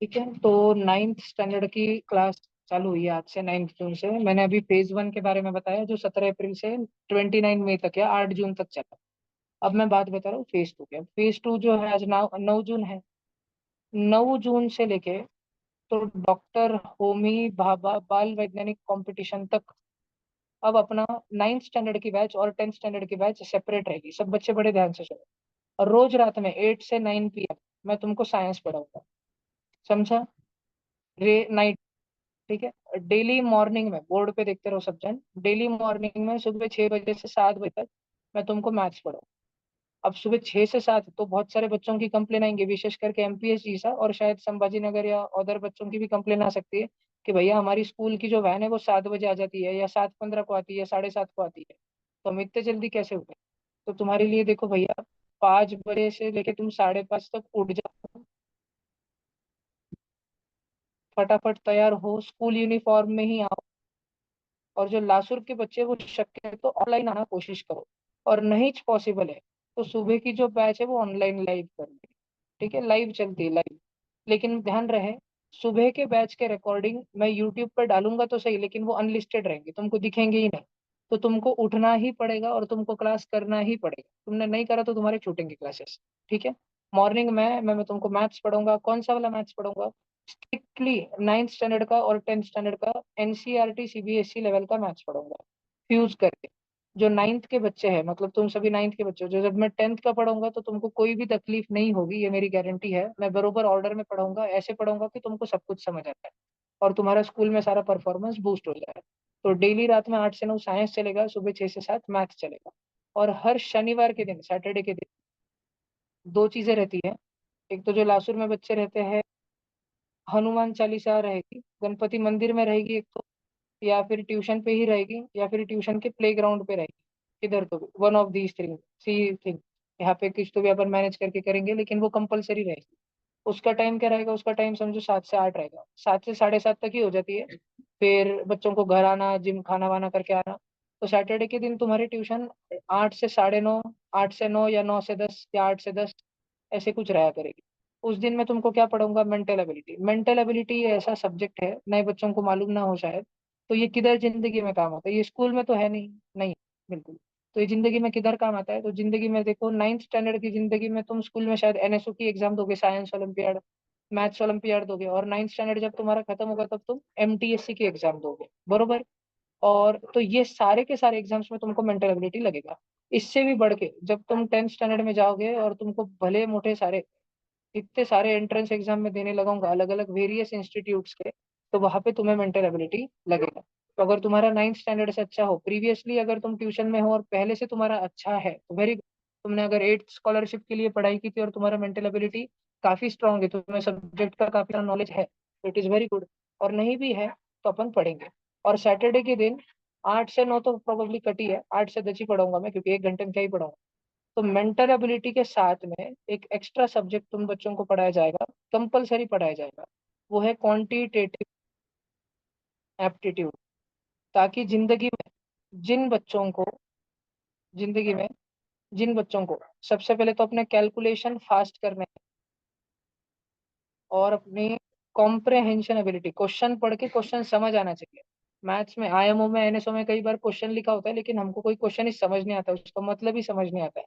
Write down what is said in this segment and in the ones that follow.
ठीक है, तो नाइन्थ स्टैंडर्ड की क्लास चालू हुई है आज से, 9 जून से। मैंने अभी फेज 1 के बारे में बताया, जो 17 अप्रैल से 29 मई तक या 8 जून तक चला। अब मैं बात बता रहा हूँ फेज 2 के। फेज 2 जो है, आज 9 जून है। 9 जून से लेके तो डॉक्टर होमी भाभा बाल वैज्ञानिक कंपटीशन तक अब अपना नाइन्थ स्टैंडर्ड की बैच और 10th स्टैंडर्ड की बैच सेपरेट रहेगी। सब बच्चे बड़े ध्यान से सुनो। और रोज रात में 8 से 9 PM मैं तुमको साइंस पढ़ाऊंगा, समझा? रे नाइट, ठीक है। डेली मॉर्निंग में बोर्ड पे देखते रहो सब जन, डेली मॉर्निंग में सुबह 6 बजे से 7 बजे तक मैं तुमको मैथ्स पढ़ाऊँ। अब सुबह 6 से 7 तो बहुत सारे बच्चों की कंप्लेन आएंगी, विशेष करके एमपीएस जैसा, और शायद संभाजी नगर या अदर बच्चों की भी कंप्लेन आ सकती है कि भैया हमारी स्कूल की जो वैन है वो 7 बजे आ जाती है, या 7:15 को आती है, 7:30 को आती है, तो हम इतने जल्दी कैसे उठे? तो तुम्हारे लिए देखो भैया, 5 बजे से लेके तुम 5:30 तक उठ जाओ, फटाफट तैयार हो, स्कूल यूनिफॉर्म में ही आओ। और जो लासुर के बच्चे, वो शक्य है तो ऑनलाइन आना कोशिश करो, और नहीं पॉसिबल है तो सुबह की जो बैच है वो ऑनलाइन लाइव कर ली। ठीक है, लाइव चलती है, लाइव। लेकिन ध्यान रहे, सुबह के बैच के रिकॉर्डिंग मैं यूट्यूब पर डालूंगा तो सही, लेकिन वो अनलिस्टेड रहेंगे, तुमको दिखेंगे ही नहीं। तो तुमको उठना ही पड़ेगा और तुमको क्लास करना ही पड़ेगा। तुमने नहीं करा तो तुम्हारे छूटेंगे क्लासेस। ठीक है। मॉर्निंग में मैं तुमको मैथ्स पढ़ाऊंगा। कौन सा वाला मैथ्स पढ़ाऊंगा? स्ट्रिक्टली नाइन्थ स्टैंडर्ड का और 10th स्टैंडर्ड का एनसीईआरटी सीबीएसई लेवल का मैथ्स पढ़ाऊंगा, फ्यूज करके। जो नाइन्थ के बच्चे हैं, मतलब तुम सभी नाइन्थ के बच्चे हो, जो जब मैं 10th का पढ़ाऊंगा तो तुमको कोई भी तकलीफ नहीं होगी, ये मेरी गारंटी है। मैं बरोबर ऑर्डर में पढ़ाऊंगा, ऐसे पढ़ाऊंगा कि तुमको सब कुछ समझ आता है और तुम्हारा स्कूल में सारा परफॉर्मेंस बूस्ट हो जाए। तो डेली रात में 8 से 9 साइंस चलेगा, सुबह 6 से 7 मैथ्स चलेगा। और हर शनिवार के दिन, सैटरडे के दिन, दो चीजें रहती है। एक तो जो लासुर में बच्चे रहते हैं, हनुमान चालीसा रहेगी, गणपति मंदिर में रहेगी एक तो, या फिर ट्यूशन पे ही रहेगी, या फिर ट्यूशन के प्लेग्राउंड पे रहेगी। इधर तो one of these thing, see thing. यहाँ पे कुछ तो भी अपन मैनेज करके करेंगे, लेकिन वो कंपलसरी रहेगी। उसका टाइम क्या रहेगा? उसका टाइम समझो 7 से 8 रहेगा, 7 से 7:30 तक ही हो जाती है। फिर बच्चों को घर आना, जिम खाना वाना करके आना। तो सैटरडे के दिन तुम्हारी ट्यूशन 8 से 9:30, 8 से 9 या 9 से 10 या 8 से 10, ऐसे कुछ रहा करेगी। उस दिन मैं तुमको क्या पढ़ाऊंगा? Mental ability. मेंटल एबिलिटी ये ऐसा सब्जेक्ट है, नए बच्चों को मालूम ना हो शायद, तो ये किधर जिंदगी में काम आता है? ये स्कूल में तो है नहीं, नहीं, बिल्कुल। तो ये जिंदगी में किधर काम आता है? तो जिंदगी में देखो, नाइन्थ स्टैंडर्ड की जिंदगी में तुम स्कूल में शायद एनएसओ की एग्जाम दोगे, साइंस ओलंपियाड, मैथ्स ओलंपियाड दोगे, और नाइन्थ स्टैंडर्ड जब तुम्हारा खत्म होगा तब तुम एमटीएससी की एग्जाम दोगे, बरोबर? और तो ये सारे के सारे एग्जाम्स में तुमको मेंटल एबिलिटी लगेगा। इससे भी बढ़ के जब तुम 10th स्टैंडर्ड में जाओगे और तुमको भले मोटे सारे, इतने सारे एंट्रेंस एग्जाम में देने लगाऊंगा, अलग अलग वेरियस इंस्टीट्यूट्स के, तो वहां पे तुम्हें मेंटल एबिलिटी लगेगा। तो अगर तुम्हारा 9th स्टैंडर्ड से अच्छा हो, प्रीवियसली अगर तुम ट्यूशन में हो और पहले से तुम्हारा अच्छा है, तो वेरी गुड। तुमने अगर 8th स्कॉलरशिप के लिए पढ़ाई की थी और तुम्हारा मेंटल एबिलिटी काफी स्ट्रांग है, तुम्हें सब्जेक्ट का काफी नॉलेज है, तो इट इज वेरी गुड। और नहीं भी है तो अपन पढ़ेंगे। और सैटरडे के दिन 8 से 9 तो प्रोबेबली कटी है, 8 से 10 ही पढ़ाऊंगा मैं, क्योंकि 1 घंटे में क्या ही पढ़ाऊंगा। तो मेंटल एबिलिटी के साथ में एक एक्स्ट्रा सब्जेक्ट तुम बच्चों को पढ़ाया जाएगा, कंपलसरी पढ़ाया जाएगा। वो है क्वांटिटेटिव एप्टीट्यूड। ताकि जिन बच्चों को जिंदगी में जिन बच्चों को सबसे पहले तो अपने कैलकुलेशन फास्ट करने और अपनी कॉम्प्रहेंशन एबिलिटी, क्वेश्चन पढ़ के क्वेश्चन समझ आना चाहिए। मैथ्स में, आईएमओ में, एनएसओ में कई बार क्वेश्चन लिखा होता है, लेकिन हमको कोई क्वेश्चन ही समझ नहीं आता, उसका मतलब ही समझ नहीं आता है।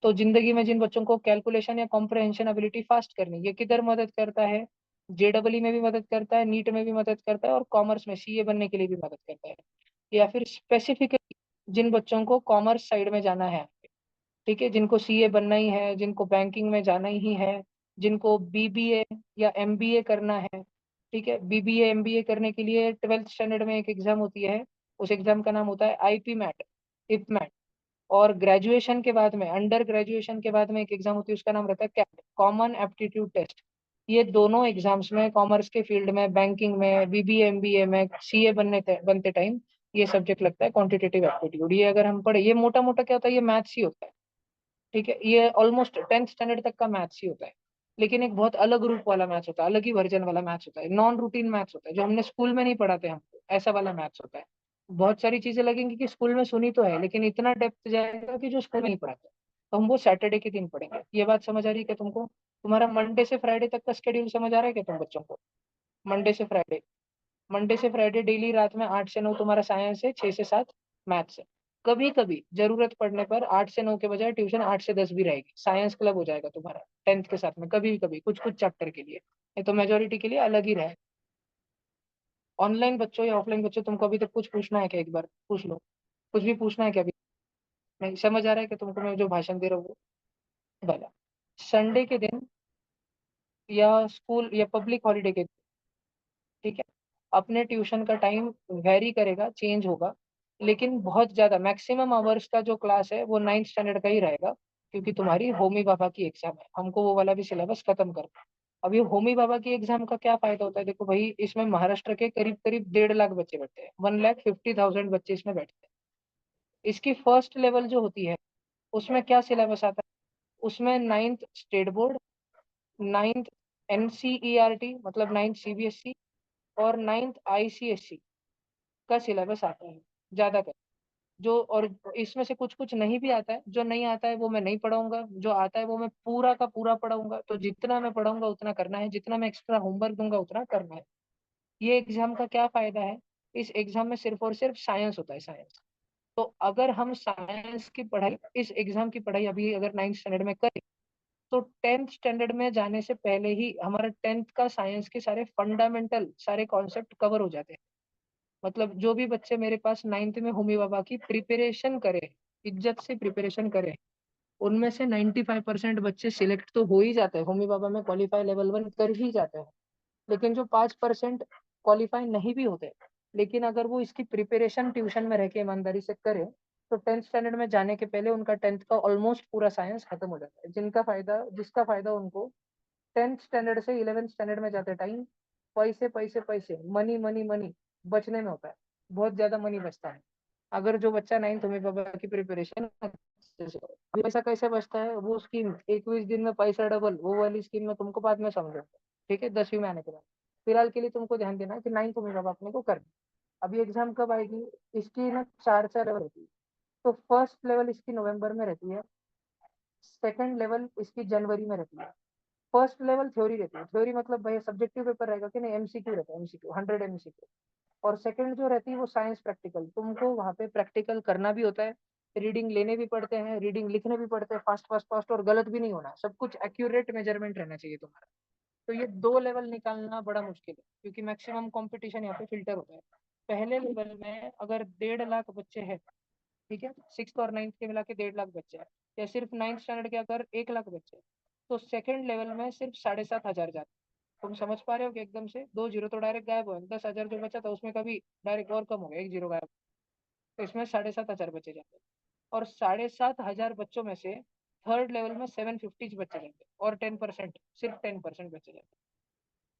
तो जिंदगी में जिन बच्चों को कैलकुलेशन या कॉम्प्रहेंशन एबिलिटी फास्ट करनी, ये किधर मदद करता है? जेडबलई में भी मदद करता है, नीट में भी मदद करता है, और कॉमर्स में सीए बनने के लिए भी मदद करता है। या फिर स्पेसिफिकली जिन बच्चों को कॉमर्स साइड में जाना है, ठीक है, जिनको सीए बनना ही है, जिनको बैंकिंग में जाना ही है, जिनको बीबीए या एमबीए करना है। ठीक है, बीबीए एमबीए करने के लिए 12th स्टैंडर्ड में एक एग्जाम होती है, उस एग्जाम का नाम होता है आईपी मैट, इप। और ग्रेजुएशन के बाद में, अंडर ग्रेजुएशन के बाद में एक एग्जाम होती है, उसका नाम रहता है कैट, कॉमन एप्टीट्यूड टेस्ट। ये दोनों एग्जाम्स में, कॉमर्स के फील्ड में, बैंकिंग में, बीबीए एमबीए में, सीए बनते टाइम ये सब्जेक्ट लगता है, क्वांटिटेटिव एप्टीट्यूड। ये अगर हम पढ़े, ये मोटा मोटा क्या होता है, ये मैथ्स ही होता है। ठीक है, ये ऑलमोस्ट 10th स्टैंडर्ड तक का मैथ्स ही होता है। लेकिन एक बहुत अलग रूप वाला मैथ्स होता है, अलग ही वर्जन वाला मैथ्स होता है, नॉन रूटीन मैथ्स होता है, जो हमने स्कूल में नहीं पढ़ाते हमको, ऐसा वाला मैथ्स होता है। बहुत सारी चीजें लगेंगी कि स्कूल में सुनी तो है, लेकिन इतना डेप्थ जाएगा कि जो स्कूल में नहीं पढ़ाते। तो हम वो सैटरडे के दिन पढ़ेंगे। ये बात समझ आ रही है क्या तुमको? तुम्हारा मंडे से फ्राइडे तक का स्केड्यूल समझ आ रहा है क्या तुम बच्चों को? मंडे से फ्राइडे, मंडे से फ्राइडे डेली रात में 8 से 9 तुम्हारा साइंस है, 6 से 7 मैथ्स है। कभी कभी जरूरत पड़ने पर 8 से 9 के बजाय ट्यूशन 8 से 10 भी रहेगी, साइंस क्लब हो जाएगा तुम्हारा 10th के साथ में, कभी कभी कुछ कुछ चैप्टर के लिए, नहीं तो मेजोरिटी के लिए अलग ही रहे। ऑनलाइन बच्चों या ऑफलाइन बच्चों, तुमको अभी तक कुछ पूछना है क्या? एक बार पूछ लो, कुछ भी पूछना है क्या अभी? नहीं समझ आ रहा है कि तुमको मैं जो भाषण दे रहा हूँ वो? भला संडे के दिन या स्कूल या पब्लिक हॉलीडे के दिन, ठीक है, अपने ट्यूशन का टाइम वेरी करेगा, चेंज होगा, लेकिन बहुत ज्यादा मैक्सिमम आवर्स का जो क्लास है वो 9th स्टैंडर्ड का ही रहेगा, क्योंकि तुम्हारी होमी बाबा की एग्जाम है, हमको वो वाला भी सिलेबस खत्म करना है। अब ये होमी बाबा की एग्जाम का क्या फायदा होता है? देखो भाई, इसमें महाराष्ट्र के करीब करीब 1.5 लाख बच्चे बैठते हैं, 1,50,000 बच्चे इसमें बैठते हैं। इसकी फर्स्ट लेवल जो होती है, उसमें क्या सिलेबस आता है? उसमें 9th state board, 9th NCERT मतलब 9th CBSE, और 9th ICSE का सिलेबस आता है ज्यादा कर। जो और इसमें से कुछ कुछ नहीं भी आता है, जो नहीं आता है वो मैं नहीं पढ़ाऊंगा, जो आता है वो मैं पूरा का पूरा पढ़ाऊंगा। तो जितना मैं पढ़ाऊंगा उतना करना है, जितना मैं एक्स्ट्रा होमवर्क दूंगा उतना करना है। ये एग्जाम का क्या फायदा है? इस एग्जाम में सिर्फ और सिर्फ साइंस होता है, साइंस। तो अगर हम साइंस की पढ़ाई, इस एग्जाम की पढ़ाई अभी अगर 9th स्टैंडर्ड में करें, तो 10th स्टैंडर्ड में जाने से पहले ही हमारा 10th का साइंस के सारे फंडामेंटल सारे कॉन्सेप्ट कवर हो जाते हैं। मतलब जो भी बच्चे मेरे पास 9th में होमी बाबा की प्रिपरेशन करे, इज्जत से प्रिपरेशन करे, उनमें से 95% बच्चे सिलेक्ट तो हो ही जाते हैं, होमी बाबा में क्वालिफाई लेवल 1 कर ही जाते हैं। लेकिन जो 5% क्वालिफाई नहीं भी होते, लेकिन अगर वो इसकी प्रिपरेशन ट्यूशन में रह के ईमानदारी से करे, तो 10th स्टैंडर्ड में जाने के पहले उनका 10th का ऑलमोस्ट पूरा साइंस खत्म हो जाता है, जिसका फायदा उनको 10th स्टैंडर्ड से 11th स्टैंडर्ड में जाते टाइम पैसे पैसे पैसे, मनी मनी मनी बचने में होता है। बहुत ज्यादा मनी बचता है अगर जो बच्चा 9th होमी बाबा की प्रिपरेशन अच्छे से करे। अब पैसा कैसे बचता है? वो स्कीम 21 दिन में पैसा डबल, वो वाली स्कीम में तुमको बाद में समझो, ठीक है, 10वीं में आने के बाद। फिलहाल के लिए तुमको ध्यान देना है कि 9th होमी बाबा अपने को करना। अभी एग्जाम कब आएगी? इसकी ना चार चार लेवल होती है। तो फर्स्ट लेवल इसकी नवंबर में रहती है, सेकंड लेवल इसकी जनवरी में रहती है। फर्स्ट लेवल थ्योरी रहती है, थ्योरी मतलब भाई सब्जेक्टिव पेपर रहेगा कि नहीं, MCQ रहता है, MCQ 100 MCQ। और सेकंड जो रहती है वो साइंस प्रैक्टिकल, तुमको वहाँ पे प्रैक्टिकल करना भी होता है, रीडिंग लेने भी पड़ते हैं, रीडिंग लिखने भी पड़ते हैं, फास्ट फास्ट फास्ट, और गलत भी नहीं होना, सब कुछ एक्यूरेट मेजरमेंट रहना चाहिए तुम्हारा। तो ये दो लेवल निकालना बड़ा मुश्किल है, क्योंकि मैक्सिमम कंपटीशन यहाँ पे फिल्टर होता है। पहले लेवल में अगर 1.5 लाख बच्चे हैं, ठीक है, 6th और 9th के मिला के 1.5 लाख बच्चे हैं, या सिर्फ 9th स्टैंडर्ड के अगर 1 लाख बच्चे हैं, तो सेकंड लेवल में सिर्फ 7,500 जाते। तुम समझ पा रहे हो कि एकदम से 2 जीरो तो डायरेक्ट गायब हो, 10,000 जो बचा था उसमें कभी डायरेक्ट और कम हो गया, 1 जीरो गायब। तो इसमें 7,500 बच्चे जाते हैं। और 7,500 बच्चों में से थर्ड लेवल में 750 बच्चे जाते हैं, और 10%, सिर्फ 10% बच्चे जाते हैं।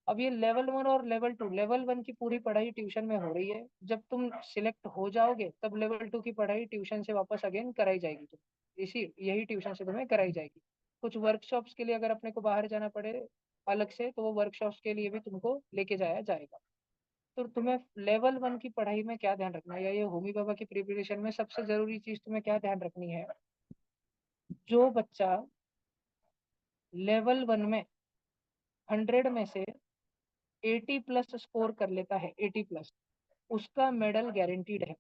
अब ये लेवल 1 और लेवल 2, लेवल 1 की पूरी पढ़ाई ट्यूशन में हो रही है, जब तुम सिलेक्ट हो जाओगे तब लेवल 2 की पढ़ाई ट्यूशन से वापस अगेन कराई जाएगी, तुम इसी यही ट्यूशन से तुम्हें कराई जाएगी। कुछ वर्कशॉप्स के लिए अगर अपने को बाहर जाना पड़े अलग से, तो वो वर्कशॉप्स के लिए भी तुमको लेके जाया जाएगा। तो तुम्हें लेवल 1 की पढ़ाई में क्या ध्यान रखना है, या ये होमी बाबा की प्रिपरेशन में सबसे जरूरी चीज तुम्हें क्या ध्यान रखनी है? जो बच्चा लेवल 1 में 100 में से 80+ स्कोर कर लेता है, 80+, उसका मेडल गारंटीड है।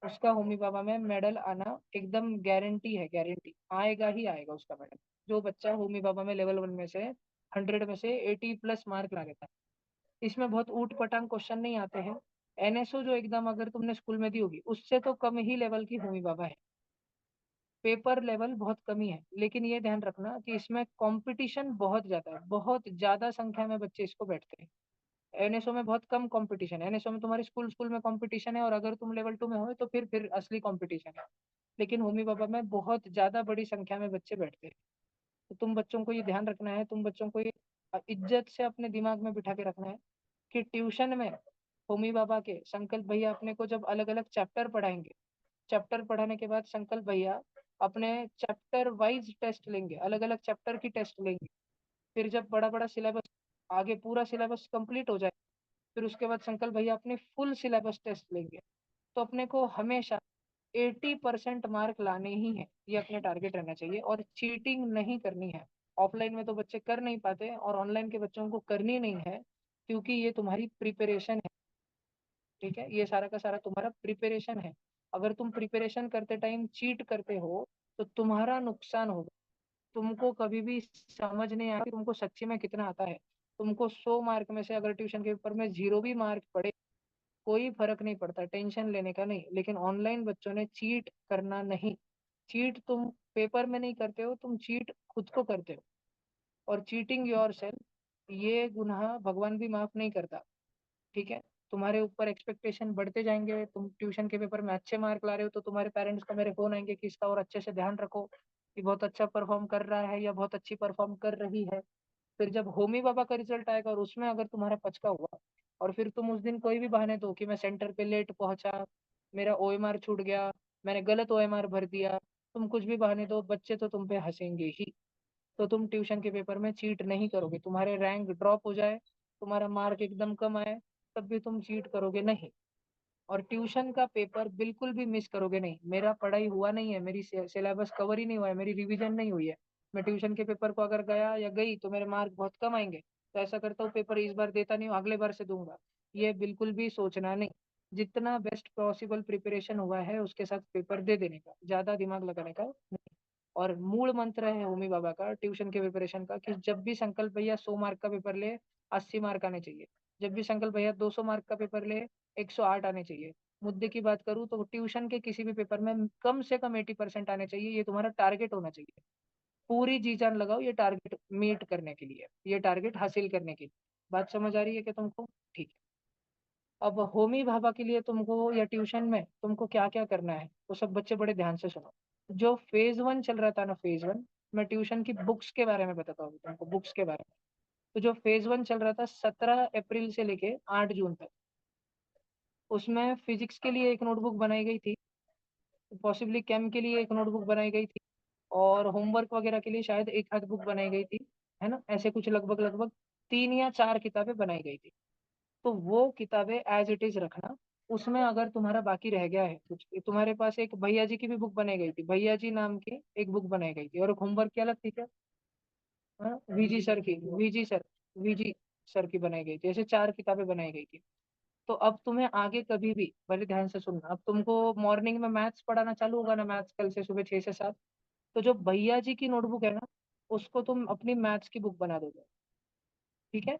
उसका होमी बाबा में मेडल आना एकदम गारंटी है, गारंटी आएगा ही आएगा उसका मेडल। जो बच्चा होमी बाबा में लेवल 1 में से 100 में से 80+ मार्क ला लेता है। इसमें बहुत ऊट पटांग क्वेश्चन नहीं आते हैं। NSO जो एग्जाम अगर तुमने स्कूल में दी होगी, उससे तो कम ही लेवल की होमी बाबा है, पेपर लेवल बहुत कमी है। लेकिन ये ध्यान रखना कि इसमें कंपटीशन बहुत ज्यादा है, बहुत ज्यादा संख्या में बच्चे इसको बैठते हैं। NSO में बहुत कम कंपटीशन है, NSO में तुम्हारे स्कूल स्कूल में कंपटीशन है, और अगर तुम लेवल 2 में हो तो फिर असली कंपटीशन है। लेकिन होमी बाबा में बहुत ज्यादा बड़ी संख्या में बच्चे बैठते हैं। तो तुम बच्चों को ये ध्यान रखना है, तुम बच्चों को ये इज्जत से अपने दिमाग में बिठा के रखना है कि ट्यूशन में होमी बाबा के संकल्प भैया अपने को जब अलग अलग चैप्टर पढ़ाएंगे, चैप्टर पढ़ाने के बाद संकल्प भैया अपने चैप्टर वाइज टेस्ट लेंगे, अलग अलग चैप्टर की टेस्ट लेंगे। फिर जब बड़ा बड़ा सिलेबस, आगे पूरा सिलेबस कंप्लीट हो जाए, फिर उसके बाद संकल्प भैया अपने फुल सिलेबस टेस्ट लेंगे। तो अपने को हमेशा 80% मार्क लाने ही है, ये अपने टारगेट रहना चाहिए, और चीटिंग नहीं करनी है। ऑफलाइन में तो बच्चे कर नहीं पाते, और ऑनलाइन के बच्चों को करनी नहीं है, क्योंकि ये तुम्हारी प्रिपरेशन है। ठीक है, ये सारा का सारा तुम्हारा प्रिपरेशन है। अगर तुम प्रिपरेशन करते टाइम चीट करते हो तो तुम्हारा नुकसान होगा। तुमको कभी भी समझ नहीं आया कि तुमको सच्ची में कितना आता है। तुमको 100 मार्क में से अगर ट्यूशन के पेपर में 0 भी मार्क पड़े, कोई फर्क नहीं पड़ता, टेंशन लेने का नहीं। लेकिन ऑनलाइन बच्चों ने चीट करना नहीं। चीट तुम पेपर में नहीं करते हो, तुम चीट खुद को करते हो। और चीटिंग योर सेल्फ, ये गुनाह भगवान भी माफ नहीं करता। ठीक है, तुम्हारे ऊपर एक्सपेक्टेशन बढ़ते जाएंगे। तुम ट्यूशन के पेपर में अच्छे मार्क ला रहे हो तो तुम्हारे पेरेंट्स का मेरे फोन आएंगे कि इसका और अच्छे से ध्यान रखो, कि बहुत अच्छा परफॉर्म कर रहा है या बहुत अच्छी परफॉर्म कर रही है। फिर जब होमी बाबा का रिजल्ट आएगा और उसमें अगर तुम्हारा पचका हुआ, और फिर तुम उस दिन कोई भी बहाने दो कि मैं सेंटर पे लेट पहुंचा, मेरा ओएमआर छूट गया, मैंने गलत ओएमआर भर दिया, तुम कुछ भी बहाने दो, बच्चे तो तुम पे हंसेंगे ही। तो तुम ट्यूशन के पेपर में चीट नहीं करोगे। तुम्हारे रैंक ड्रॉप हो जाए, तुम्हारा मार्क एकदम कम आए, तब भी तुम चीट करोगे नहीं। और ट्यूशन का पेपर बिल्कुल भी मिस करोगे नहीं। मेरा पढ़ाई हुआ नहीं है, मेरी सिलेबस कवर ही नहीं हुआ है, मेरी रिवीजन नहीं हुई है, मैं ट्यूशन के पेपर को अगर गया या गई तो मेरे मार्क बहुत कम आएंगे, तो ऐसा करता हूँ पेपर इस बार देता नहीं हूँ, अगले बार से दूंगा। ये बिल्कुल भी सोचना नहीं। जितना बेस्ट पॉसिबल प्रिपरेशन हुआ है उसके साथ पेपर दे देने का, ज्यादा दिमाग लगाने का नहीं। और मूल मंत्र है होमी बाबा का ट्यूशन के प्रिपरेशन का, कि जब भी संकल्प भैया 100 मार्क का पेपर ले, 80 मार्क आने चाहिए। जब भी संकल्प भैया 200 मार्क का पेपर ले, 108 आने चाहिए। मुद्दे की बात करूँ तो ट्यूशन के किसी भी पेपर में कम से कम 80% आने चाहिए, ये तुम्हारा टारगेट होना चाहिए। पूरी जी जान लगाओ ये टारगेट मीट करने के लिए, ये टारगेट हासिल करने के लिए। बात समझ आ रही है क्या तुमको? ठीक है। अब होमी भाभा के लिए तुमको या ट्यूशन में तुमको क्या क्या करना है, तो सब बच्चे बड़े ध्यान से सुनो। जो फेज 1 चल रहा था ना, फेज 1, मैं ट्यूशन की बुक्स के बारे में बताता हूँ तुमको, बुक्स के बारे में। तो जो फेज 1 चल रहा था 17 अप्रैल से लेके 8 जून तक, उसमें फिजिक्स के लिए एक नोटबुक बनाई गई थी, पॉसिबली केम के लिए एक नोटबुक बनाई गई थी, और होमवर्क वगैरह के लिए शायद एक आध बुक बनाई गई थी। है ना, ऐसे कुछ लगभग लगभग 3 या 4 किताबें बनाई गई थी। तो वो किताबें एज इट इज रखना। उसमें अगर तुम्हारा बाकी रह गया है कुछ, तुम्हारे पास एक भैया जी की भी बुक बनाई गई थी, भैया जी नाम की एक बुक बनाई गई थी, और एक होमवर्क की अलग थी क्या? हाँ, वीजी सर की, वीजी सर की बनाई गई थी। ऐसे 4 किताबें बनाई गई थी। तो अब तुम्हें आगे कभी भी, बड़े ध्यान से सुनना, अब तुमको मॉर्निंग में मैथ्स पढ़ाना चालू होगा ना, मैथ्स कल से सुबह 6 से 7। तो जो भैया जी की नोटबुक है ना, उसको तुम अपनी मैथ्स की बुक बना दोगे। ठीक है।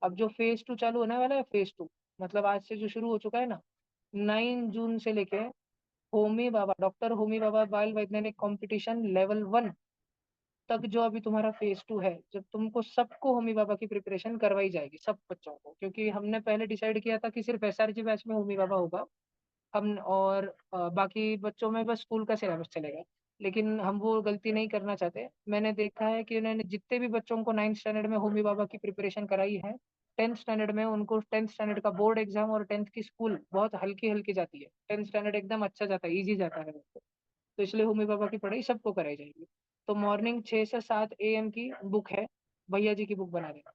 अब जो फेज 2 चालू होने वाला है, फेज 2 मतलब आज से जो शुरू हो चुका है ना, 9 जून से लेके होमी बाबा, डॉक्टर होमी बाबा बाल वैज्ञानिक कंपटीशन लेवल 1 तक, जो अभी तुम्हारा फेज 2 है, जब तुमको सबको होमी बाबा की प्रिपरेशन करवाई जाएगी, सब बच्चों को। क्योंकि हमने पहले डिसाइड किया था कि सिर्फ एसआरजी बैच में होमी बाबा होगा, हम और बाकी बच्चों में बस स्कूल का सिलेबस चलेगा। लेकिन हम वो गलती नहीं करना चाहते। मैंने देखा है कि उन्होंने जितने भी बच्चों को 9th स्टैंडर्ड में होमी बाबा की प्रिपरेशन कराई है, 10th स्टैंडर्ड में उनको 10th स्टैंडर्ड का बोर्ड एग्जाम और 10th की स्कूल बहुत हल्की हल्की जाती है, 10th स्टैंडर्ड एकदम अच्छा जाता है, इजी जाता है उनको। तो इसलिए होमी बाबा की पढ़ाई सबको कराई जाएगी। तो मॉर्निंग 6 से 7 AM की बुक है, भैया जी की बुक बना देना।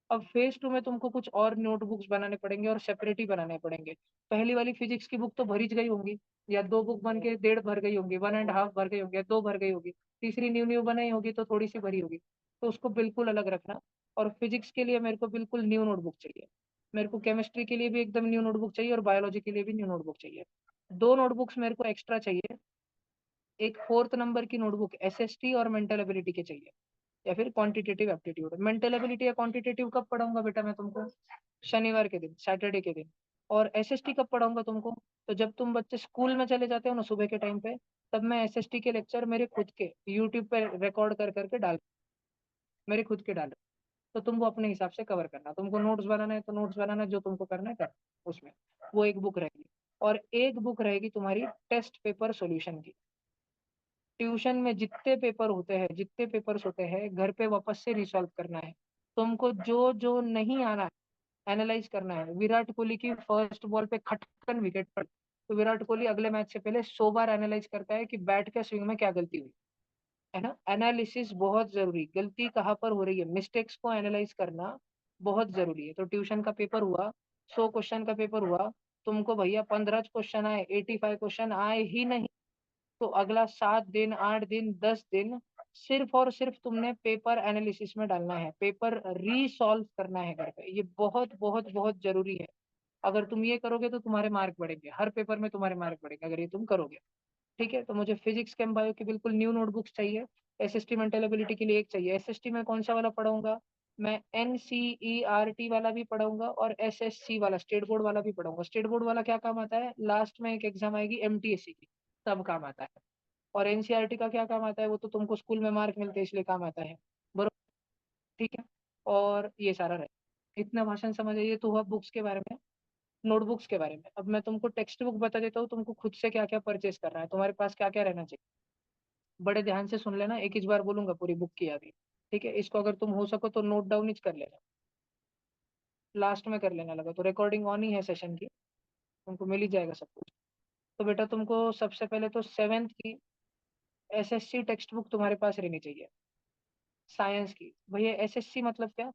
अब फेज 2 में तुमको कुछ और नोटबुक्स बनाने पड़ेंगे और सेपरेट ही बनाने पड़ेंगे। पहली वाली फिजिक्स की बुक तो भरी गई होंगी, या 2 बुक बन के डेढ़ भर गई होंगी, 1.5 भर गई होंगी, या 2 भर गई होगी। तीसरी न्यू न्यू बनाई होगी तो थोड़ी सी भरी होगी, तो उसको बिल्कुल अलग रखना। और फिजिक्स के लिए मेरे को बिल्कुल न्यू नोटबुक चाहिए। मेरे को केमिस्ट्री के लिए भी एकदम न्यू नोटबुक चाहिए, और बायोलॉजी के लिए भी न्यू नोटबुक चाहिए। 2 नोटबुक्स मेरे को एक्स्ट्रा चाहिए। एक 4th नंबर की नोटबुक एसएसटी और मेंटल एबिलिटी के चाहिए, या फिर क्वांटिटेटिव एप्टीट्यूड। मेंटल एबिलिटी या क्वांटिटेटिव कब पढ़ाऊंगा बेटा मैं तुमको? शनिवार के दिन, सैटरडे के दिन। और एसएसटी कब पढ़ाऊंगा तुमको? तो जब तुम बच्चे स्कूल में चले जाते हो ना सुबह के टाइम पे, तब मैं एसएसटी के लेक्चर मेरे खुद के यूट्यूब पे रिकॉर्ड कर करके डाल, मेरे खुद के डाल। तो तुमको अपने हिसाब से कवर करना, तुमको नोट्स बनाना है तो नोट्स बनाना, जो तुमको करना है कर। उसमें वो एक बुक रहेगी। और एक बुक रहेगी तुम्हारी टेस्ट पेपर सॉल्यूशन की। ट्यूशन में जितने पेपर होते हैं, जितने पेपर्स होते हैं, घर पे वापस से रिसॉल्व करना है। तुमको जो जो नहीं आना है एनालाइज करना है। विराट कोहली की फर्स्ट बॉल पे खटकन विकेट पड़ी, तो विराट कोहली अगले मैच से पहले 100 बार एनालाइज करता है कि बैट के स्विंग में क्या गलती हुई। है ना, एनालिसिस बहुत जरूरी, गलती कहाँ पर हो रही है, मिस्टेक्स को एनालाइज करना बहुत जरूरी है। तो ट्यूशन का पेपर हुआ, 100 क्वेश्चन का पेपर हुआ, तुमको भैया 15 क्वेश्चन आए, 85 क्वेश्चन आए ही नहीं, तो अगला 7 दिन, 8 दिन, 10 दिन सिर्फ और सिर्फ तुमने पेपर एनालिसिस में डालना है, पेपर रीसॉल्व करना है घर पे। ये बहुत बहुत बहुत जरूरी है। अगर तुम ये करोगे तो तुम्हारे मार्क बढ़ेंगे, हर पेपर में तुम्हारे मार्क बढ़ेंगे अगर ये तुम करोगे। ठीक है, तो मुझे फिजिक्स केम बायो की बिल्कुल न्यू नोटबुक्स चाहिए। एसएसटी मेंटल एबिलिटी के लिए एक चाहिए। एसएसटी में कौन सा वाला पढ़ाऊंगा? मैं एनसीईआरटी वाला भी पढ़ाऊंगा और एसएससी वाला स्टेट बोर्ड वाला भी पढ़ाऊंगा। स्टेट बोर्ड वाला क्या काम आता है? लास्ट में एक एग्जाम आएगी एमटीएससी की, तब काम आता है। और एनसीईआरटी का क्या काम आता है? वो तो तुमको स्कूल में मार्क मिलते हैं इसलिए काम आता है, बरोबर। ठीक है, और ये सारा रहे। इतना भाषण समझ आइए तो हुआ बुक्स के बारे में, नोटबुक्स के बारे में। अब मैं तुमको टेक्स्ट बुक बता देता हूँ, तुमको खुद से क्या क्या परचेस करना है, तुम्हारे पास क्या क्या रहना चाहिए। बड़े ध्यान से सुन लेना, एक ही बार बोलूंगा पूरी बुक की यादी। ठीक है, इसको अगर तुम हो सको तो नोट डाउन ही कर लेना, लास्ट में कर लेना। लगा तो रिकॉर्डिंग ऑन ही है सेशन की, तुमको मिल ही जाएगा सब कुछ। तो बेटा तुमको सबसे पहले तो सेवेंथ की एसएससी टेक्स्ट बुक तुम्हारे पास रहनी चाहिए, साइंस की। भैया एसएससी मतलब क्या?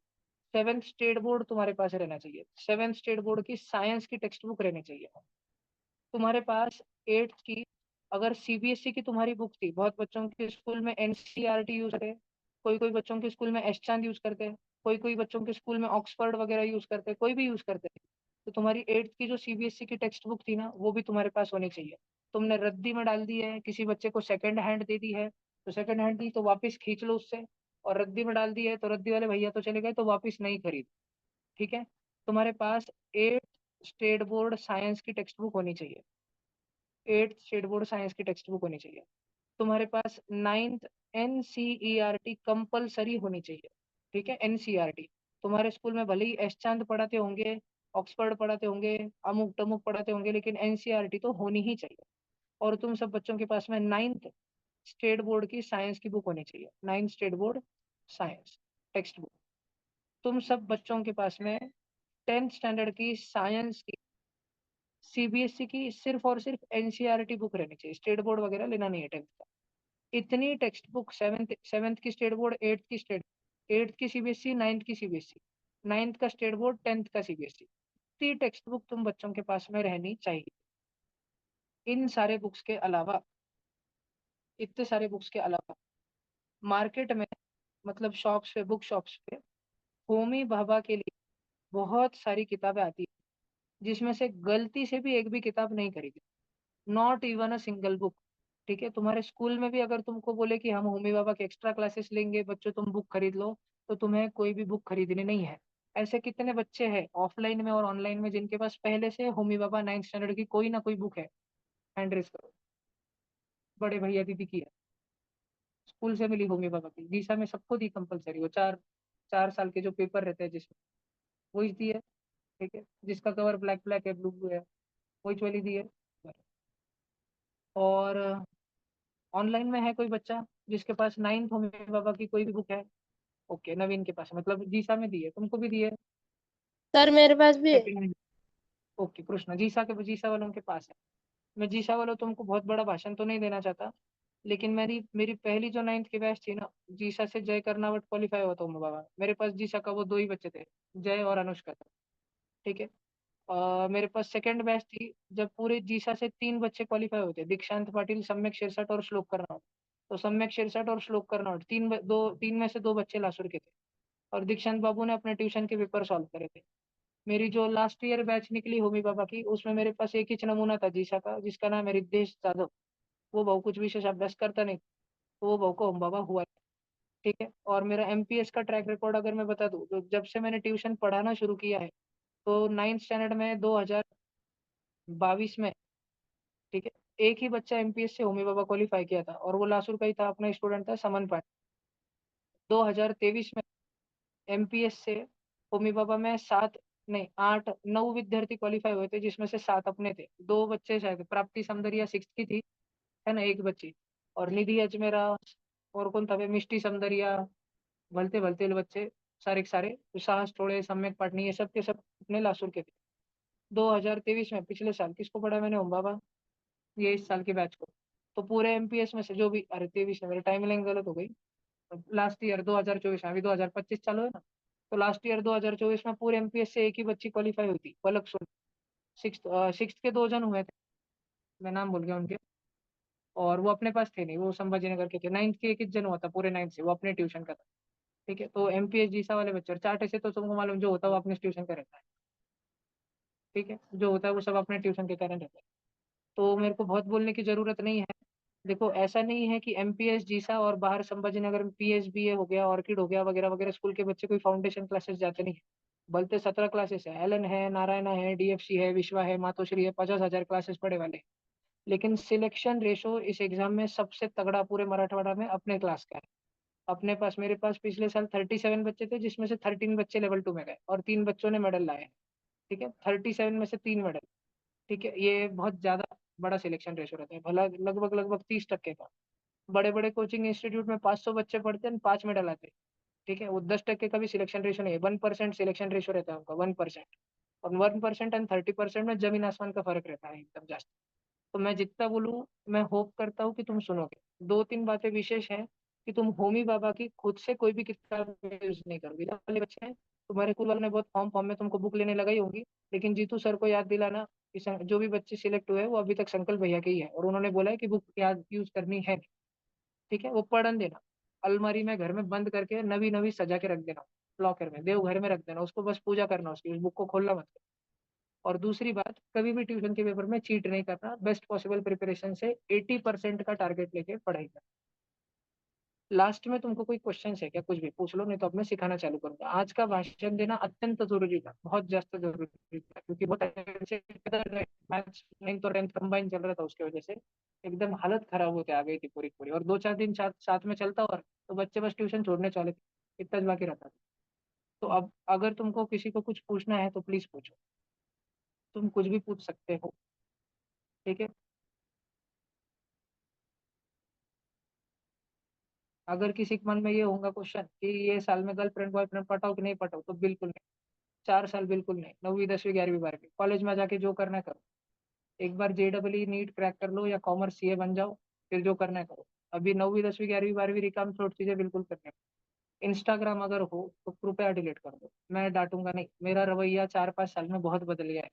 सेवेंथ स्टेट बोर्ड तुम्हारे पास रहना चाहिए, सेवेंथ स्टेट बोर्ड की साइंस की टेक्स्ट बुक रहनी चाहिए तुम्हारे पास। एट्थ की अगर सीबीएसई की तुम्हारी बुक थी, बहुत बच्चों के स्कूल में एनसीईआरटी यूज करते हैं, कोई कोई बच्चों के स्कूल में एस चांद यूज करते हैं, कोई कोई बच्चों के स्कूल में ऑक्सफोर्ड वगैरह यूज करते हैं, कोई भी यूज करते हैं। तो तुम्हारी एट्थ की जो सीबीएसई की टेक्स्ट बुक थी ना, वो भी तुम्हारे पास होनी चाहिए। तुमने रद्दी में डाल दी है, किसी बच्चे को सेकंड हैंड दे दी है, तो सेकंड हैंड दी तो वापस खींच लो उससे। और रद्दी में डाल दी है तो रद्दी वाले भैया तो चले गए, तो वापस नहीं खरीद। ठीक है, तुम्हारे पास एट्थ स्टेट बोर्ड साइंस की टेक्स्ट बुक होनी चाहिए, एट्थ स्टेट बोर्ड साइंस की टेक्स्ट बुक होनी चाहिए। तुम्हारे पास नाइन्थ एनसीईआरटी कंपलसरी होनी चाहिए। ठीक है, एनसीईआरटी तुम्हारे स्कूल में भले ही एस चांद पढ़ाते होंगे, ऑक्सफोर्ड पढ़ाते होंगे, अमुक टमुक पढ़ाते होंगे, लेकिन एनसीईआरटी तो होनी ही चाहिए। और तुम सब बच्चों के पास में नाइन्थ स्टेट बोर्ड की साइंस की बुक होनी चाहिए, ninth state board science text book. तुम सब बच्चों के पास में टेंथ स्टैंडर्ड की साइंस की सीबीएसई की सिर्फ और सिर्फ एनसीईआरटी बुक रहनी चाहिए, स्टेट बोर्ड वगैरह लेना नहीं है टेंथ का। इतनी टेक्स्ट बुक, सेवेंथ सेवेंथ की स्टेट बोर्ड, एट्थ की स्टेट, एट्थ की सीबीएसई, नाइन्थ की सीबीएसई, नाइन्थ का स्टेट बोर्ड, टेंथ का सीबीएसई। इतनी टेक्स्ट बुक तुम बच्चों के पास में रहनी चाहिए। इन सारे बुक्स के अलावा, इतने सारे बुक्स के अलावा मार्केट में, मतलब शॉप्स पे, बुक शॉप्स पे होमी भाभा के लिए बहुत सारी किताबें आती है, जिसमें से गलती से भी एक भी किताब नहीं खरीदी, not even a single book. ठीक है, तुम्हारे स्कूल में भी अगर तुमको बोले कि हम होमी बाबा के एक्स्ट्रा क्लासेस लेंगे बच्चों, तुम बुक खरीद लो, तो तुम्हें कोई भी बुक खरीदनी नहीं है। ऐसे कितने बच्चे हैं ऑफलाइन में और ऑनलाइन में जिनके पास पहले से होमी बाबा नाइन्थ स्टैंडर्ड की कोई ना कोई बुक है? हैंड रेस करो। बड़े भैया दीदी की है, स्कूल से मिली होमी बाबा की, दिशा में सबको दी कंपलसरी, वो 4 4 साल के जो पेपर रहते हैं जिसमें, वही दी है। ठीक है, जिसका कवर ब्लैक ब्लैक है, ब्लू ब्लू है, वही वाली दी है। और ऑनलाइन में है कोई बच्चा जिसके पास नाइन्थ होमी बाबा की कोई भी बुक है? ओके, नवीन के पास है, मतलब जीसा में दी है, तुमको भी दी है? सर मेरे पास भी है। सेकंड में? ओके कृष्णा, जीसा वालों के पास है। मैं जीसा वालों तुमको बहुत बड़ा भाषण तो नहीं देना चाहता, लेकिन मेरी मेरी पहली जो नाइन्थ की बैच थी ना, जीसा से जय करनावट क्वालिफाई हुआ था होमी बाबा, मेरे पास जीसा का वो दो ही बच्चे थे, जय और अनुष्का था। ठीक है, मेरे पास सेकंड बैच थी जब पूरे जीसा से 3 बच्चे क्वालिफाई होते, दीक्षांत पाटिल, सम्यक शिरसाट और श्लोक करनावट। तो सम्यक शिरसाट और श्लोक करनावट, तीन में से 2 बच्चे लासुर के थे, और दीक्षांत बाबू ने अपने ट्यूशन के पेपर सॉल्व करे थे। मेरी जो लास्ट ईयर बैच निकली होमी बाबा की, उसमें मेरे पास एक ही नमूना था जीसा का, जिसका नाम है रिद्धेश जाधव। वो बहु कुछ विशेष अभ्यास करता नहीं, तो वो बहु को होम बाबा हुआ। ठीक है, और मेरा एमपीएस का ट्रैक रिकॉर्ड अगर मैं बता दूं, तो जब से मैंने ट्यूशन पढ़ाना शुरू किया है, तो नाइन्थ स्टैंडर्ड में 2022 में, ठीक है, एक ही बच्चा एमपीएस से होमी बाबा क्वालिफाई किया था, और वो लासुर का ही था, अपना स्टूडेंट था समन पांडे। 2023 में एमपीएस से होमी बाबा में 7, नहीं 8 9 विद्यार्थी क्वालिफाई हुए थे, जिसमें से 7 अपने थे। 2 बच्चे शायद, प्राप्ति समदरिया सिक्स की थी, है ना, एक बच्ची, और निधि अजमेरा, और कौन था वे, मिष्टी समदरिया, भलते भलते बच्चे, सारे के सारे, साहस थोड़े, सम्यक पाटनी, ये सब के सब अपने लासुर के थे। 2023 में, पिछले साल, किसको पढ़ा मैंने होम बाबा? ये इस साल के बैच को। तो पूरे एमपीएस में से जो भी, अरे 23 है, मेरी टाइम लाइन गलत हो गई, लास्ट ईयर 2024 में, अभी 2025 चालू है ना, तो लास्ट ईयर 2024 में पूरे एमपीएस से एक ही बच्ची क्वालिफाई हुई थी, पलक सुन। सिक्स सिक्स के 2 जन हुए थे, मैं नाम भूल गया उनके। और वो अपने पास थे नहीं, वो संभाजी नगर के थे। नाइन्थ के एक जन हुआ था पूरे नाइन्थ से, वो अपने ट्यूशन का था। ठीक है, तो एमपीएस जीसा वाले बच्चे, और चार्ट ऐसे तो तुमको मालूम, जो होता है वो अपने ट्यूशन का रहता है। ठीक है, जो होता है वो सब अपने ट्यूशन के कारण रहता है। तो मेरे को बहुत बोलने की जरूरत नहीं है। देखो, ऐसा नहीं है कि एमपीएस जीसा और बाहर संभाजी नगर में पीएसबीए हो गया, ऑर्किड हो गया, वगैरह वगैरह स्कूल के बच्चे कोई फाउंडेशन क्लासेस जाते नहीं है। बल्कि 17 क्लासेस है, एलन है, नारायणा है, डीएफसी है, विश्वा है, मातोश्री है, 50,000 क्लासेस पढ़े वाले। लेकिन सिलेक्शन रेशो इस एग्जाम में सबसे तगड़ा पूरे मराठवाड़ा में अपने क्लास का है। अपने पास, मेरे पास पिछले साल 37 बच्चे थे, जिसमें से 13 बच्चे लेवल 2 में गए और 3 बच्चों ने मेडल लाए। ठीक है, 37 में से 3 मेडल। ठीक है, ये बहुत ज्यादा बड़ा सिलेक्शन रेशो रहता है, भला लगभग लगभग 30% का। बड़े बड़े कोचिंग इंस्टीट्यूट में 500 बच्चे पढ़ते हैं, 5 मेडल आते हैं। ठीक है, वो 10% का भी सिलेक्शन रेशो नहीं है, 1% सिलेक्शन रेशो रहता है उनका, 1%। और 1% एंड 30% में जमीन आसमान का फर्क रहता है एकदम जास्त। तो मैं जितना बोलूँ, मैं होप करता हूँ कि तुम सुनोगे। दो तीन बातें विशेष हैं कि तुम होमी बाबा की खुद से कोई भी किताब यूज नहीं करोगे। जब वाले बच्चे हैं, तुम्हारे स्कूल वालों ने बहुत फॉर्म फॉर्म में तुमको बुक लेने लगाई होगी, लेकिन जीतू सर को याद दिलाना कि जो भी बच्चे सिलेक्ट हुए हैं, वो अभी तक संकल्प भैया के ही है, और उन्होंने बोला है कि बुक याद यूज करनी है। ठीक है, वो पढ़न देना, अलमारी में घर में बंद करके नवी नवी सजा के रख देना, लॉकर में, देव घर में रख देना, उसको बस पूजा करना उसकी, उस बुक को खोलना मत। और दूसरी बात, कभी भी ट्यूशन के पेपर में चीट नहीं करना, बेस्ट पॉसिबल प्रिपरेशन से 80% का टारगेट लेके पढ़ाई करना। लास्ट में तुमको कोई क्वेश्चन है क्या, कुछ भी पूछ लो, नहीं तो अब मैं सिखाना चालू करूंगा। आज का भाषण देना अत्यंत जरूरी था, बहुत ज्यादा जरूरी था, क्योंकि बहुत मैथ्स 9th और 10th कंबाइन चल रहा था, उसकी वजह से एकदम हालत खराब होते आ गई थी पूरी पूरी। और 2 4 दिन साथ साथ में चलता, और तो बच्चे बस ट्यूशन छोड़ने चाले थे, इतना बाकी रहता था। तो अब अगर तुमको किसी को कुछ पूछना है तो प्लीज पूछो, तुम कुछ भी पूछ सकते हो। ठीक है, अगर किसी के मन में ये होगा क्वेश्चन कि ये साल में गर्लफ्रेंड बॉयफ्रेंड पटाओ कि नहीं पटाओ, तो बिल्कुल नहीं। 4 साल बिल्कुल नहीं, 9वीं 10वीं 11वीं 12वीं कॉलेज में जाके जो करना है करो। एक बार जेडब्ल्यू नीट क्रैक कर लो या कॉमर्स सीए बन जाओ, फिर जो करना है करो। अभी 9वीं 10वीं 11वीं 12वीं रिकाम छोड़ चीजें बिल्कुल करने। इंस्टाग्राम अगर हो तो कृपया डिलीट कर दो, मैं डांटूंगा नहीं, मेरा रवैया 4 5 साल में बहुत बदल गया है।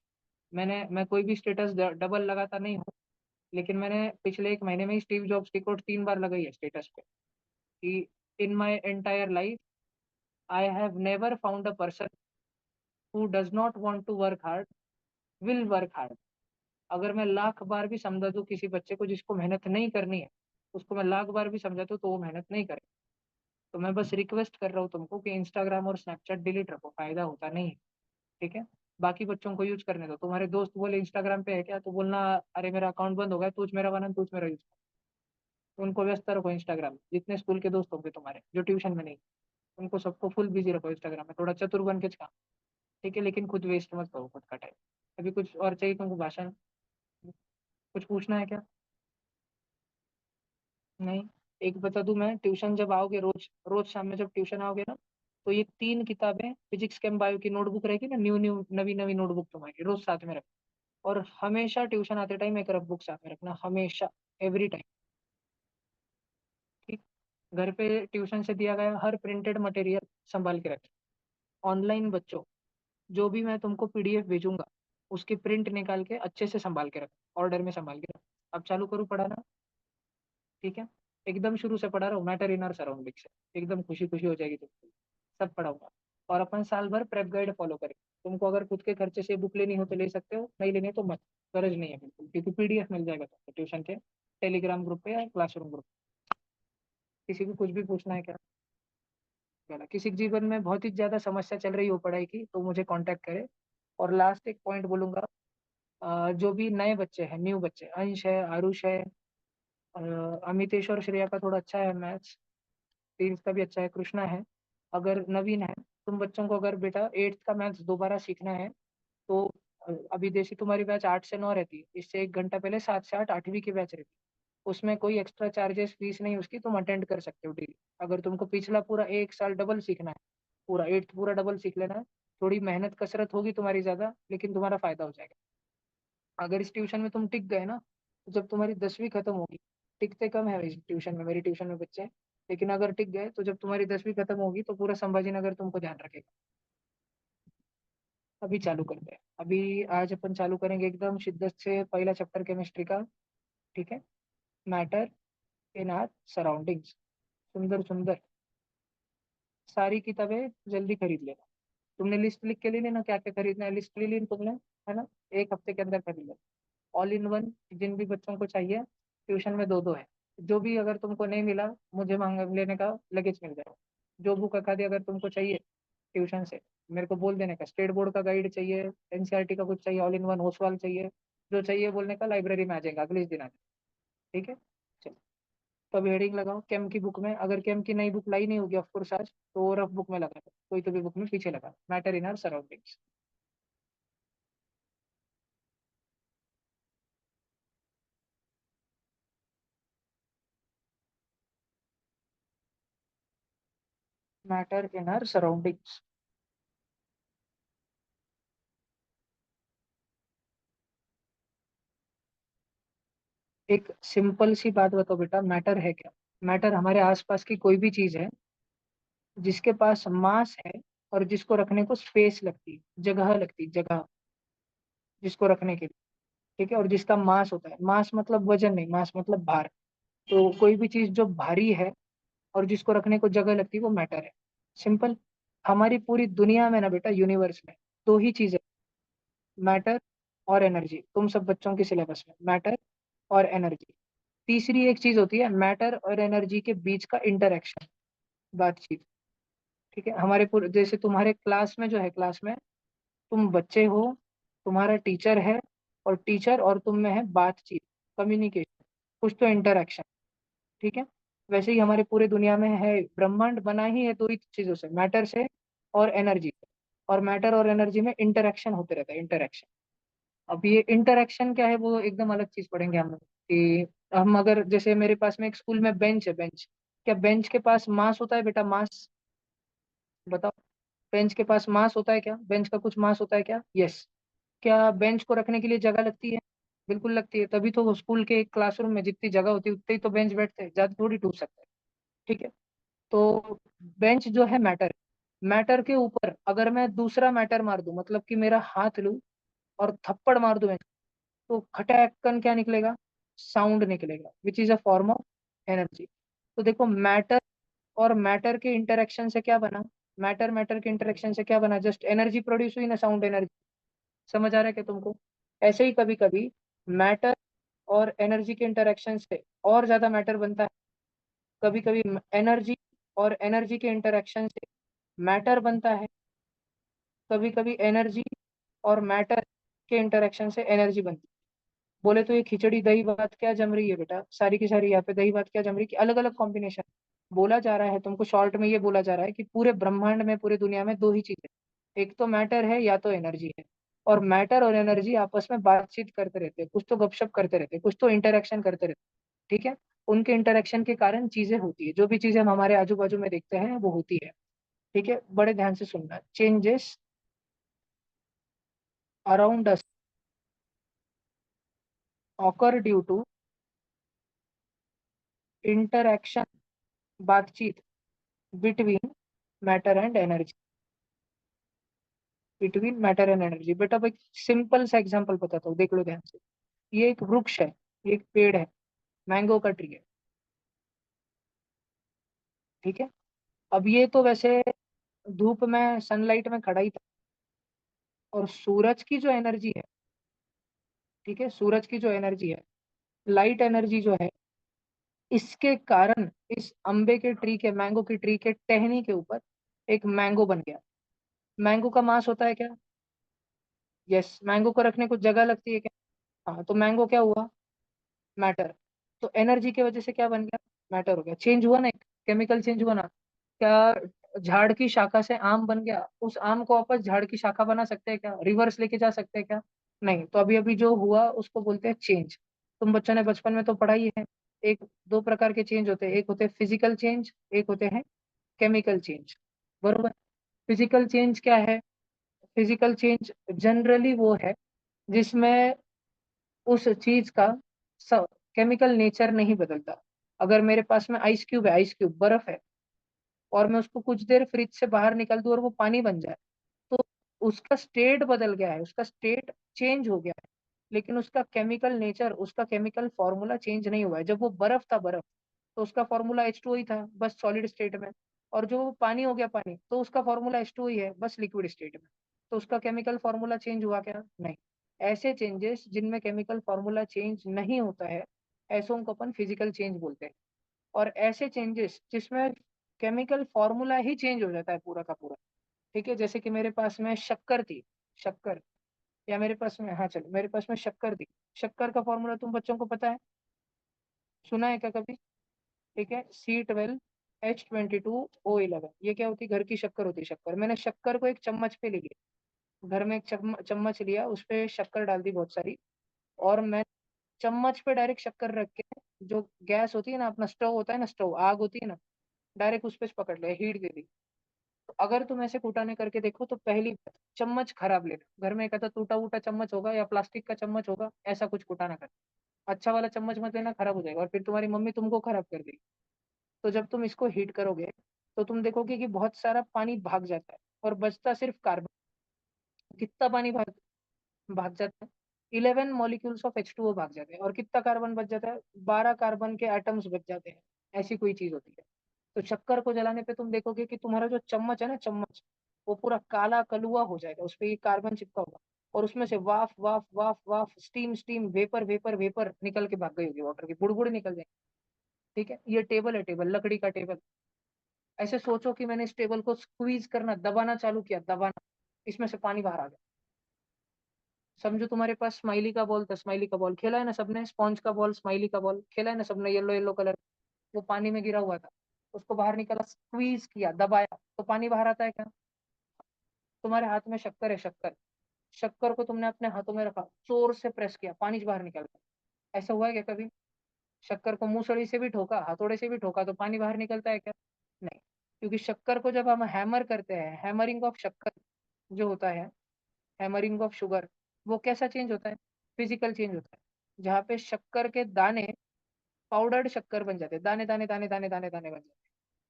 मैं कोई भी स्टेटस डबल लगाता नहीं हूँ, लेकिन मैंने पिछले 1 महीने में ही स्टीव जॉब्स की कोट 3 बार लगाई है स्टेटस पे, कि in my entire life I have never found a person who does not want to work hard will work hard। अगर मैं लाख बार भी समझा दूं किसी बच्चे को जिसको मेहनत नहीं करनी है, उसको मैं लाख बार भी समझा दूं तो वो मेहनत नहीं करे। तो मैं बस रिक्वेस्ट कर रहा हूँ तुमको कि इंस्टाग्राम और स्नैपचैट डिलीट रखो, फायदा होता नहीं है। ठीक है, बाकी बच्चों को यूज करने दो। तुम्हारे दोस्त बोले इंस्टाग्राम पे है क्या, तो बोलना अरे मेरा अकाउंट बंद हो गया, तूच मेरा बना, तूच मेरा यूज कर। उनको व्यस्त रखो इंस्टाग्राम में, जितने स्कूल के दोस्त होंगे तुम्हारे जो ट्यूशन में नहीं, उनको सबको फुल बिजी रखो इंस्टाग्राम में, थोड़ा चतुर बन के। ठीक है, लेकिन खुद वेस्ट मत करो खुद का टाइम। अभी कुछ और चाहिए तुमको भाषण, कुछ पूछना है क्या? नहीं। एक बता दूं, मैं ट्यूशन जब आओगे, रोज रोज शाम में जब ट्यूशन आओगे ना, तो ये 3 किताबें, फिजिक्स केम बायो की नोटबुक रहेगी ना, न्यू न्यू नवी नवी नोटबुक तुम्हारी रोज साथ में रखना। और हमेशा ट्यूशन आते टाइम एक रफ बुक साथ में रखना, हमेशा, एवरी टाइम। ठीक, घर पे ट्यूशन से दिया गया हर प्रिंटेड मटेरियल संभाल के रखें। ऑनलाइन बच्चों, जो भी मैं तुमको पीडीएफ भेजूंगा, उसकी प्रिंट निकाल के अच्छे से संभाल के रख, ऑर्डर में संभाल के रख। अब चालू करूँ पढ़ाना? ठीक है, एकदम शुरू से पढ़ा रहा हूँ, मैटर इन आवर सराउंडिंग से, एकदम खुशी खुशी हो जाएगी तुमको, सब पढ़ाऊंगा। और अपन साल भर प्रेप गाइड फॉलो करें। तुमको अगर खुद के खर्चे से बुक लेनी हो तो ले सकते हो, नहीं लेनी हो तो मत, गरज नहीं है बिल्कुल, क्योंकि पीडीएफ मिल जाएगा तुमको ट्यूशन के टेलीग्राम ग्रुप पे या क्लासरूम ग्रुप। किसी को कुछ भी पूछना है क्या? चला, किसी के जीवन में बहुत ही ज्यादा समस्या चल रही हो पढ़ाई की, तो मुझे कांटेक्ट करे। और लास्ट एक पॉइंट बोलूंगा, जो भी नए बच्चे हैं, न्यू बच्चे, अंश है, आरुष है, अ, अमितेश और श्रेया का थोड़ा अच्छा है मैथ्स, प्रिंस का भी अच्छा है, कृष्णा है, अगर नवीन है, तुम बच्चों को अगर बेटा 8th का मैथ्स दोबारा सीखना है, तो अभी जैसी तुम्हारी बैच 8 से 9 रहती है, इससे 1 घंटा पहले 7 से 8 8वीं की बैच रहती है। उसमें कोई एक्स्ट्रा चार्जेस फीस नहीं उसकी, तुम अटेंड कर सकते हो डेली। अगर तुमको पिछला पूरा 1 साल डबल सीखना है, पूरा 8th पूरा डबल सीख लेना है, थोड़ी मेहनत कसरत होगी तुम्हारी ज्यादा, लेकिन तुम्हारा फायदा हो जाएगा। अगर इस ट्यूशन में तुम टिक गए ना, तो जब तुम्हारी 10वीं खत्म होगी, टिकते कम है इस ट्यूशन में, मेरी ट्यूशन में बच्चे हैं, लेकिन अगर टिक गए तो जब तुम्हारी 10वीं खत्म होगी तो पूरा संभाजी नगर तुमको ध्यान रखेगा। अभी चालू करते हैं, अभी आज अपन चालू करेंगे एकदम शिद्दत से पहला चैप्टर केमिस्ट्री का। ठीक है, मैटर इन आर सराउंडिंग्स। सुंदर सुंदर सारी किताबें जल्दी खरीद लेना। तुमने लिस्ट लिख के ले लेना क्या क्या खरीदना है, लिस्ट ले ली तुमने, है ना? एक हफ्ते के अंदर खरीद लेना। ऑल इन वन जिन भी बच्चों को चाहिए, ट्यूशन में दो दो है। जो भी अगर तुमको नहीं मिला, मुझे मांग लेने का, लगेज मिल जाएगा। जो बुक अकादी अगर तुमको चाहिए ट्यूशन से, मेरे को बोल देने का। स्टेट बोर्ड का गाइड चाहिए, एनसीईआरटी का कुछ चाहिए, ऑल इन वन ओसवाल चाहिए, जो चाहिए बोलने का, लाइब्रेरी में आ जाएगा अगले दिन आ जाएगा। ठीक है, चलो। तो अब हेडिंग लगाओ केम की बुक में। अगर केम की नई बुक लाई नहीं होगी ऑफकोर्स आज, तो रफ बुक में लगा दो, कोई तो भी बुक में पीछे लगा, matter in our surroundings. Matter in our surroundings. एक सिंपल सी बात बताओ बेटा, मैटर है क्या? मैटर हमारे आसपास की कोई भी चीज है जिसके पास मास है, और जिसको रखने को स्पेस लगती है, जगह लगती है, जगह जिसको रखने के लिए। ठीक है, और जिसका मास होता है, मास मतलब वजन नहीं, मास मतलब भार। तो कोई भी चीज जो भारी है और जिसको रखने को जगह लगती है, वो मैटर है। सिंपल। हमारी पूरी दुनिया में ना बेटा, यूनिवर्स में दो ही चीजें, मैटर और एनर्जी। तुम सब बच्चों के सिलेबस में मैटर और एनर्जी। तीसरी एक चीज होती है मैटर और एनर्जी के बीच का इंटरेक्शन, बातचीत। ठीक है, हमारे पूरे, जैसे तुम्हारे क्लास में जो है, क्लास में तुम बच्चे हो, तुम्हारा टीचर है, और टीचर और तुम में है बातचीत, कम्युनिकेशन, कुछ तो इंटरेक्शन। ठीक है, वैसे ही हमारे पूरे दुनिया में है, ब्रह्मांड बना ही है दो ही चीजों से, मैटर से और एनर्जी से। और मैटर और एनर्जी में इंटरेक्शन होते रहता है, इंटरेक्शन। अब ये इंटरेक्शन क्या है, वो एकदम अलग चीज पढ़ेंगे हम लोग। कि हम अगर, जैसे मेरे पास में एक स्कूल में बेंच है, बेंच, क्या बेंच के पास मास होता है बेटा, मास? बताओ। बेंच के पास मास होता है क्या? बेंच का कुछ मास होता है क्या? यस। क्या बेंच को रखने के लिए जगह लगती है? बिल्कुल लगती है, तभी तो वो स्कूल के क्लासरूम में जितनी जगह होती है उतने ही तो बेंच बैठते हैं, ज्यादा थोड़ी टूट सकता है। ठीक है, तो बेंच जो है मैटर, मैटर के ऊपर अगर मैं दूसरा मैटर मार दूं, मतलब कि मेरा हाथ लूं और थप्पड़ मार दूं, तो खटैकन क्या निकलेगा? साउंड निकलेगा, which is a form of energy. तो देखो, मैटर और मैटर के इंटरेक्शन से क्या बना? मैटर मैटर के इंटरेक्शन से क्या बना? जस्ट एनर्जी प्रोड्यूस हुई ना, साउंड एनर्जी। समझ आ रहा है क्या तुमको? ऐसे ही कभी कभी मैटर और एनर्जी के इंटरेक्शन से और ज्यादा मैटर बनता है। कभी कभी एनर्जी और एनर्जी के इंटरेक्शन से मैटर बनता है। कभी कभी एनर्जी और मैटर के इंटरेक्शन से एनर्जी बनती है। बोले तो ये खिचड़ी दही बात क्या जम रही है बेटा, सारी की सारी यहाँ पे दही बात क्या जम रही है कि अलग अलग कॉम्बिनेशन। बोला जा रहा है तुमको, शॉर्ट में ये बोला जा रहा है कि पूरे ब्रह्मांड में, पूरी दुनिया में दो ही चीजें, एक तो मैटर है या तो एनर्जी है। और मैटर और एनर्जी आपस में बातचीत करते रहते हैं, कुछ तो गपशप करते रहते हैं, कुछ तो इंटरेक्शन करते रहते हैं। ठीक है, उनके इंटरेक्शन के कारण चीजें होती है, जो भी चीजें हम हमारे आजू बाजू में देखते हैं वो होती है। ठीक है, बड़े ध्यान से सुनना। Changes around us occur due to interaction, बातचीत, between matter and energy. Between matter and energy बेटा, भाई सिंपल सा एग्जांपल बताता हूँ, देख लो ध्यान से। ये एक वृक्ष है, ये एक पेड़ है, मैंगो का ट्री है। ठीक है, अब ये तो वैसे धूप में, सनलाइट में खड़ा ही था। और सूरज की जो एनर्जी है, ठीक है, सूरज की जो एनर्जी है, लाइट एनर्जी जो है, इसके कारण इस अम्बे के ट्री के, मैंगो की ट्री के टहनी के ऊपर एक मैंगो बन गया। मैंगो का मास होता है क्या? यस। मैंगो को रखने को जगह लगती है क्या? हाँ, तो मैंगो क्या हुआ? मैटर। तो एनर्जी की वजह से क्या बन गया? मैटर हो गया। चेंज हुआ ना, एक केमिकल चेंज हुआ ना। क्या झाड़ की शाखा से आम बन गया? उस आम को वापस झाड़ की शाखा बना सकते हैं क्या? रिवर्स लेके जा सकते हैं क्या? नहीं। तो अभी अभी जो हुआ उसको बोलते हैं चेंज। तुम बच्चों ने बचपन में तो पढ़ा ही है। एक दो प्रकार के चेंज होते हैं, एक होते हैं फिजिकल चेंज, एक होते हैं केमिकल चेंज। बरोबर। फिजिकल चेंज क्या है? फिजिकल चेंज जनरली वो है जिसमें उस चीज का केमिकल नेचर नहीं बदलता। अगर मेरे पास में आइस क्यूब है, आइस क्यूब बर्फ है, और मैं उसको कुछ देर फ्रिज से बाहर निकाल दूं और वो पानी बन जाए, तो उसका स्टेट बदल गया है, उसका स्टेट चेंज हो गया है। लेकिन उसका केमिकल नेचर, उसका केमिकल फॉर्मूला चेंज नहीं हुआ है। जब वो बर्फ था, बर्फ, तो उसका फॉर्मूला H2O ही था, बस सॉलिड स्टेट में। और जो वो पानी हो गया, पानी, तो उसका फॉर्मूला H2O ही है, बस लिक्विड स्टेट में। तो उसका केमिकल फॉर्मूला चेंज हुआ क्या? नहीं। ऐसे चेंजेस जिनमें केमिकल फॉर्मूला चेंज नहीं होता है, ऐसों को अपन फिजिकल चेंज बोलते हैं। और ऐसे चेंजेस जिसमें केमिकल फॉर्मूला ही चेंज हो जाता है पूरा का पूरा, ठीक है, जैसे कि मेरे पास में शक्कर थी, शक्कर, या मेरे पास में, हाँ चलो, मेरे पास में शक्कर थी। शक्कर का फॉर्मूला तुम बच्चों को पता है, सुना है क्या कभी? ठीक है, C12H22O11, ये क्या होती है? घर की शक्कर होती है, शक्कर। मैंने शक्कर को एक चम्मच पे ले लिया, घर में एक चम्मच लिया, उस पे शक्कर डाल दी बहुत सारी, और मैं चम्मच पे डायरेक्ट शक्कर रख के, जो गैस होती है ना, अपना स्टोव होता है ना, स्टोव, आग होती है ना, डायरेक्ट उस पे पकड़ लिया, हीट दे दी। तो अगर तुम ऐसे कुटाने करके देखो तो पहली बात, चम्मच खराब लेना, घर में एक आधा टूटा वूटा चम्मच होगा या प्लास्टिक का चम्मच होगा, ऐसा कुछ कुटाना कर, अच्छा वाला चम्मच मत लेना, खराब हो जाएगा, और फिर तुम्हारी मम्मी तुमको खराब कर देगी। तो जब तुम इसको हीट करोगे, तो तुम देखोगे कि बहुत सारा पानी भाग जाता है, और बचता सिर्फ कार्बन। कितना पानी भाग भाग जाता है? 11 मॉलिक्यूल्स ऑफ H2O भाग जाते हैं, और कितना कार्बन बच जाता है? 12 कार्बन के एटम्स बच जाते हैं। ऐसी कोई चीज होती है। तो शक्कर को जलाने पे तुम देखोगे कि तुम्हारा जो चम्मच है ना, चम्मच, वो पूरा काला कलुआ हो जाएगा, उस पे ये कार्बन चिपका होगा, और उसमें से वाफ वाफ वाफ वाफ, steam steam, vapour vapour vapour निकल के भाग गई होगी, वाटर की बुड़बुड़ निकल जाएगी। ठीक है, ये टेबल है, टेबल, लकड़ी का टेबल। ऐसे सोचो कि मैंने इस टेबल को स्क्वीज करना, दबाना चालू किया, दबाना, इसमें से पानी बाहर आ गया। समझो तुम्हारे पास स्माइली का बॉल था, स्माइली का बॉल खेला है ना सबने, स्पॉन्ज का बॉल, स्माइली का बॉल खेला है ना सबने, येलो येलो कलर, वो पानी में गिरा हुआ था, उसको बाहर निकाला, स्क्वीज किया, दबाया, तो पानी बाहर आता है क्या? तुम्हारे हाथ में शक्कर है, शक्कर, शक्कर को तुमने अपने हाथों में रखा, जोर से प्रेस किया, पानी बाहर निकल गया। ऐसा हुआ है क्या कभी? शक्कर को मूसड़ी से भी ठोका, हथौड़े से भी ठोका, तो पानी बाहर निकलता है क्या? नहीं। क्योंकि शक्कर को जब हम हैमर करते हैं, हैमरिंग ऑफ शक्कर जो होता है, हैमरिंग ऑफ शुगर, वो कैसा चेंज होता है? फिजिकल चेंज होता है, जहाँ पे शक्कर के दाने पाउडर्ड शक्कर बन जाते हैं, दाने दाने दाने दाने दाने दाने बन जाते हैं।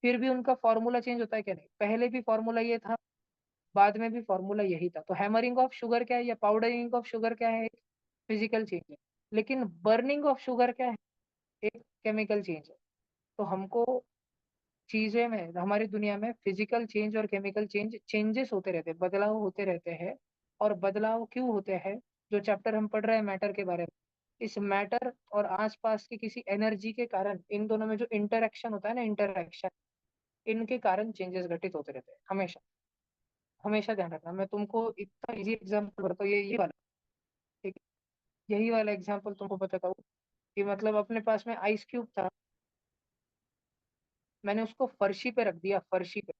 फिर भी उनका फॉर्मूला चेंज होता है क्या? नहीं, पहले भी फॉर्मूला ये था, बाद में भी फॉर्मूला यही था। तो हैमरिंग ऑफ शुगर क्या है, या पाउडरिंग ऑफ शुगर क्या है? फिजिकल चेंज है। लेकिन बर्निंग ऑफ शुगर क्या है? एक केमिकल चेंज है। तो हमको चीजें में, हमारी दुनिया में फिजिकल चेंज और केमिकल चेंज, चेंजेस होते रहते हैं, बदलाव होते रहते हैं। और बदलाव क्यों होते हैं? जो चैप्टर हम पढ़ रहे हैं मैटर के बारे में, इस मैटर और आसपास की किसी एनर्जी के कारण, इन दोनों में जो इंटरेक्शन होता है ना, इंटरेक्शन, इनके कारण चेंजेस घटित होते रहते हैं हमेशा। हमेशा ध्यान रखना, मैं तुमको इतना इजी एग्जांपल बताता हूँ, ये वाला, ठीक है, यही वाला एग्जांपल तुमको बताता हूँ, कि मतलब अपने पास में आइस क्यूब था, मैंने उसको फर्शी पे रख दिया, फर्शी पे,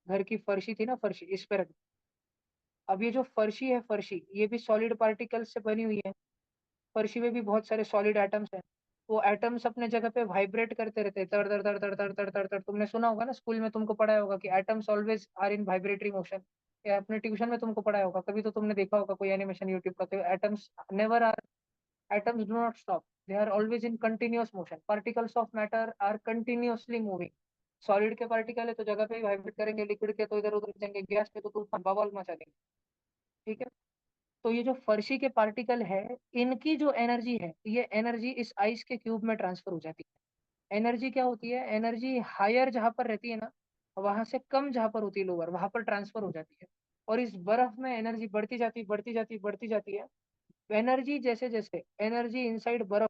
घर की फर्शी थी ना, फर्शी, इस पे रख दिया। अब ये जो फर्शी है, फर्शी, ये भी सॉलिड पार्टिकल्स से बनी हुई है। फर्शी में भी बहुत सारे सॉलिड एटम्स हैं। वो एटम्स अपने जगह पे वाइब्रेट करते रहते हैं, तड़ तड़ तड़ तड़ तड़ तड़ तड़ तड़। तुमने सुना होगा ना, स्कूल में तुमको पढ़ाया होगा कि atoms always are in vibratory motion, या अपने ट्यूशन में तुमको पढ़ाया होगा, कभी तो तुमने देखा होगा कोई एनिमेशन यूट्यूब का, तो atoms never are, atoms do not stop, they are always in continuous motion, particles of matter are continuously moving। Solid के पार्टिकल है तो जगह पे ही वाइब्रेट करेंगे, लिक्विड के तो इधर उधर जाएंगे, गैस के तो तूफान बवाल मचा देंगे। ठीक है, तो ये जो फर्शी के पार्टिकल है, इनकी जो एनर्जी है, ये एनर्जी इस आइस के क्यूब में ट्रांसफर हो जाती है। एनर्जी क्या होती है? एनर्जी हायर जहां पर रहती है ना, वहां से कम जहां पर होती है, लोअर, वहां पर ट्रांसफर हो जाती है। और इस बर्फ में एनर्जी बढ़ती जाती, बढ़ती जाती, बढ़ती जाती है। एनर्जी जैसे जैसे, एनर्जी इनसाइड बर्फ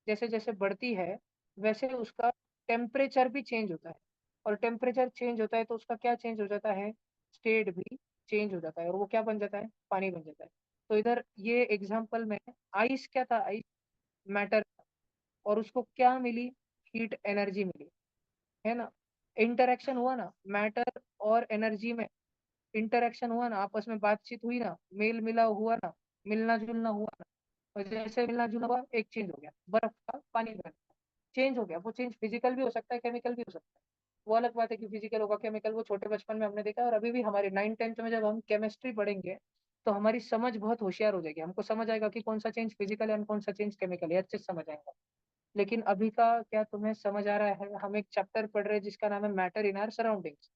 जैसे जैसे बढ़ती है, वैसे उसका टेम्परेचर भी चेंज होता है। और टेम्परेचर चेंज होता है तो उसका क्या चेंज हो जाता है? स्टेट भी चेंज हो जाता है, और वो क्या बन जाता है? पानी बन जाता है। तो इधर ये एग्जांपल में, आइस क्या था? आइस मैटर, और उसको क्या मिली? हीट एनर्जी मिली, है ना? इंटरेक्शन हुआ ना मैटर और एनर्जी में, इंटरेक्शन हुआ ना, आपस में बातचीत हुई ना, मेल मिला हुआ ना, मिलना जुलना हुआ ना, और जैसे मिलना जुलना हुआ, एक चेंज हो गया, बर्फ का पानी बन गया, चेंज हो गया। वो चेंज फिजिकल भी हो सकता है, केमिकल भी हो सकता है। वो अलग बात है कि फिजिकल होगा केमिकल, वो छोटे बचपन में हमने देखा है, और अभी भी हमारे 9th 10th में जब हम केमिस्ट्री पढ़ेंगे, तो हमारी समझ बहुत होशियार हो जाएगी, हमको समझ आएगा कि कौन सा चेंज फिजिकल है और कौन सा चेंज केमिकल है, अच्छे से समझ आएगा। लेकिन अभी का क्या तुम्हें समझ आ रहा है? हम एक चैप्टर पढ़ रहे हैं जिसका नाम है मैटर इन आवर सराउंडिंग्स।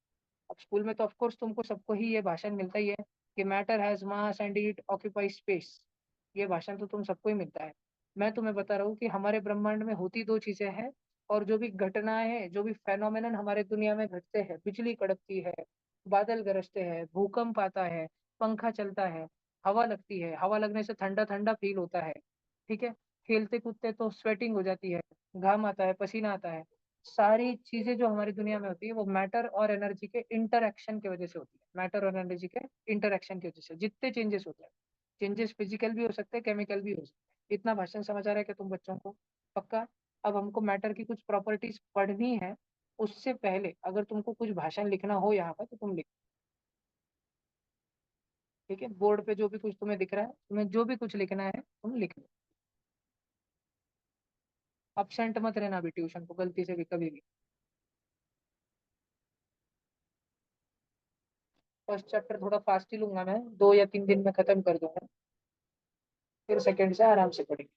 अब स्कूल में तो ऑफ कोर्स तुमको सबको ही ये भाषण मिलता ही है कि matter has mass and it occupy space. ये भाषण तो तुम सबको ही मिलता है। मैं तुम्हें बता रहा हूँ कि हमारे ब्रह्मांड में होती दो चीजें हैं, और जो भी घटनाएं हैं, जो भी फेनोमेनन हमारे दुनिया में घटते हैं, बिजली कड़कती है, बादल गरजते हैं, भूकंप आता है, पंखा चलता है, हवा लगती है, हवा लगने से ठंडा ठंडा फील होता है, ठीक है, खेलते कूदते तो स्वेटिंग हो जाती है, घाम आता है, पसीना आता है, सारी चीजें जो हमारी दुनिया में होती है वो मैटर और एनर्जी के इंटरएक्शन की वजह से होती है। मैटर और एनर्जी के इंटरएक्शन की वजह से जितने चेंजेस होते हैं, चेंजेस फिजिकल भी हो सकते हैं, केमिकल भी हो सकते हैं। इतना भाषण समझ आ रहा है कि तुम बच्चों को? पक्का? अब हमको मैटर की कुछ प्रॉपर्टीज पढ़नी है, उससे पहले अगर तुमको कुछ भाषण लिखना हो यहाँ पर तो तुम लिख, ठीक है, बोर्ड पे जो भी कुछ तुम्हें दिख रहा है, तुम्हें जो भी कुछ लिखना है तुम लिख लो। अपसेंट मत रहना भी ट्यूशन को गलती से भी कभी भी। फर्स्ट चैप्टर थोड़ा फास्ट ही लूंगा मैं, 2 या 3 दिन में खत्म कर दूंगा, फिर सेकंड से आराम से पढ़ेंगे।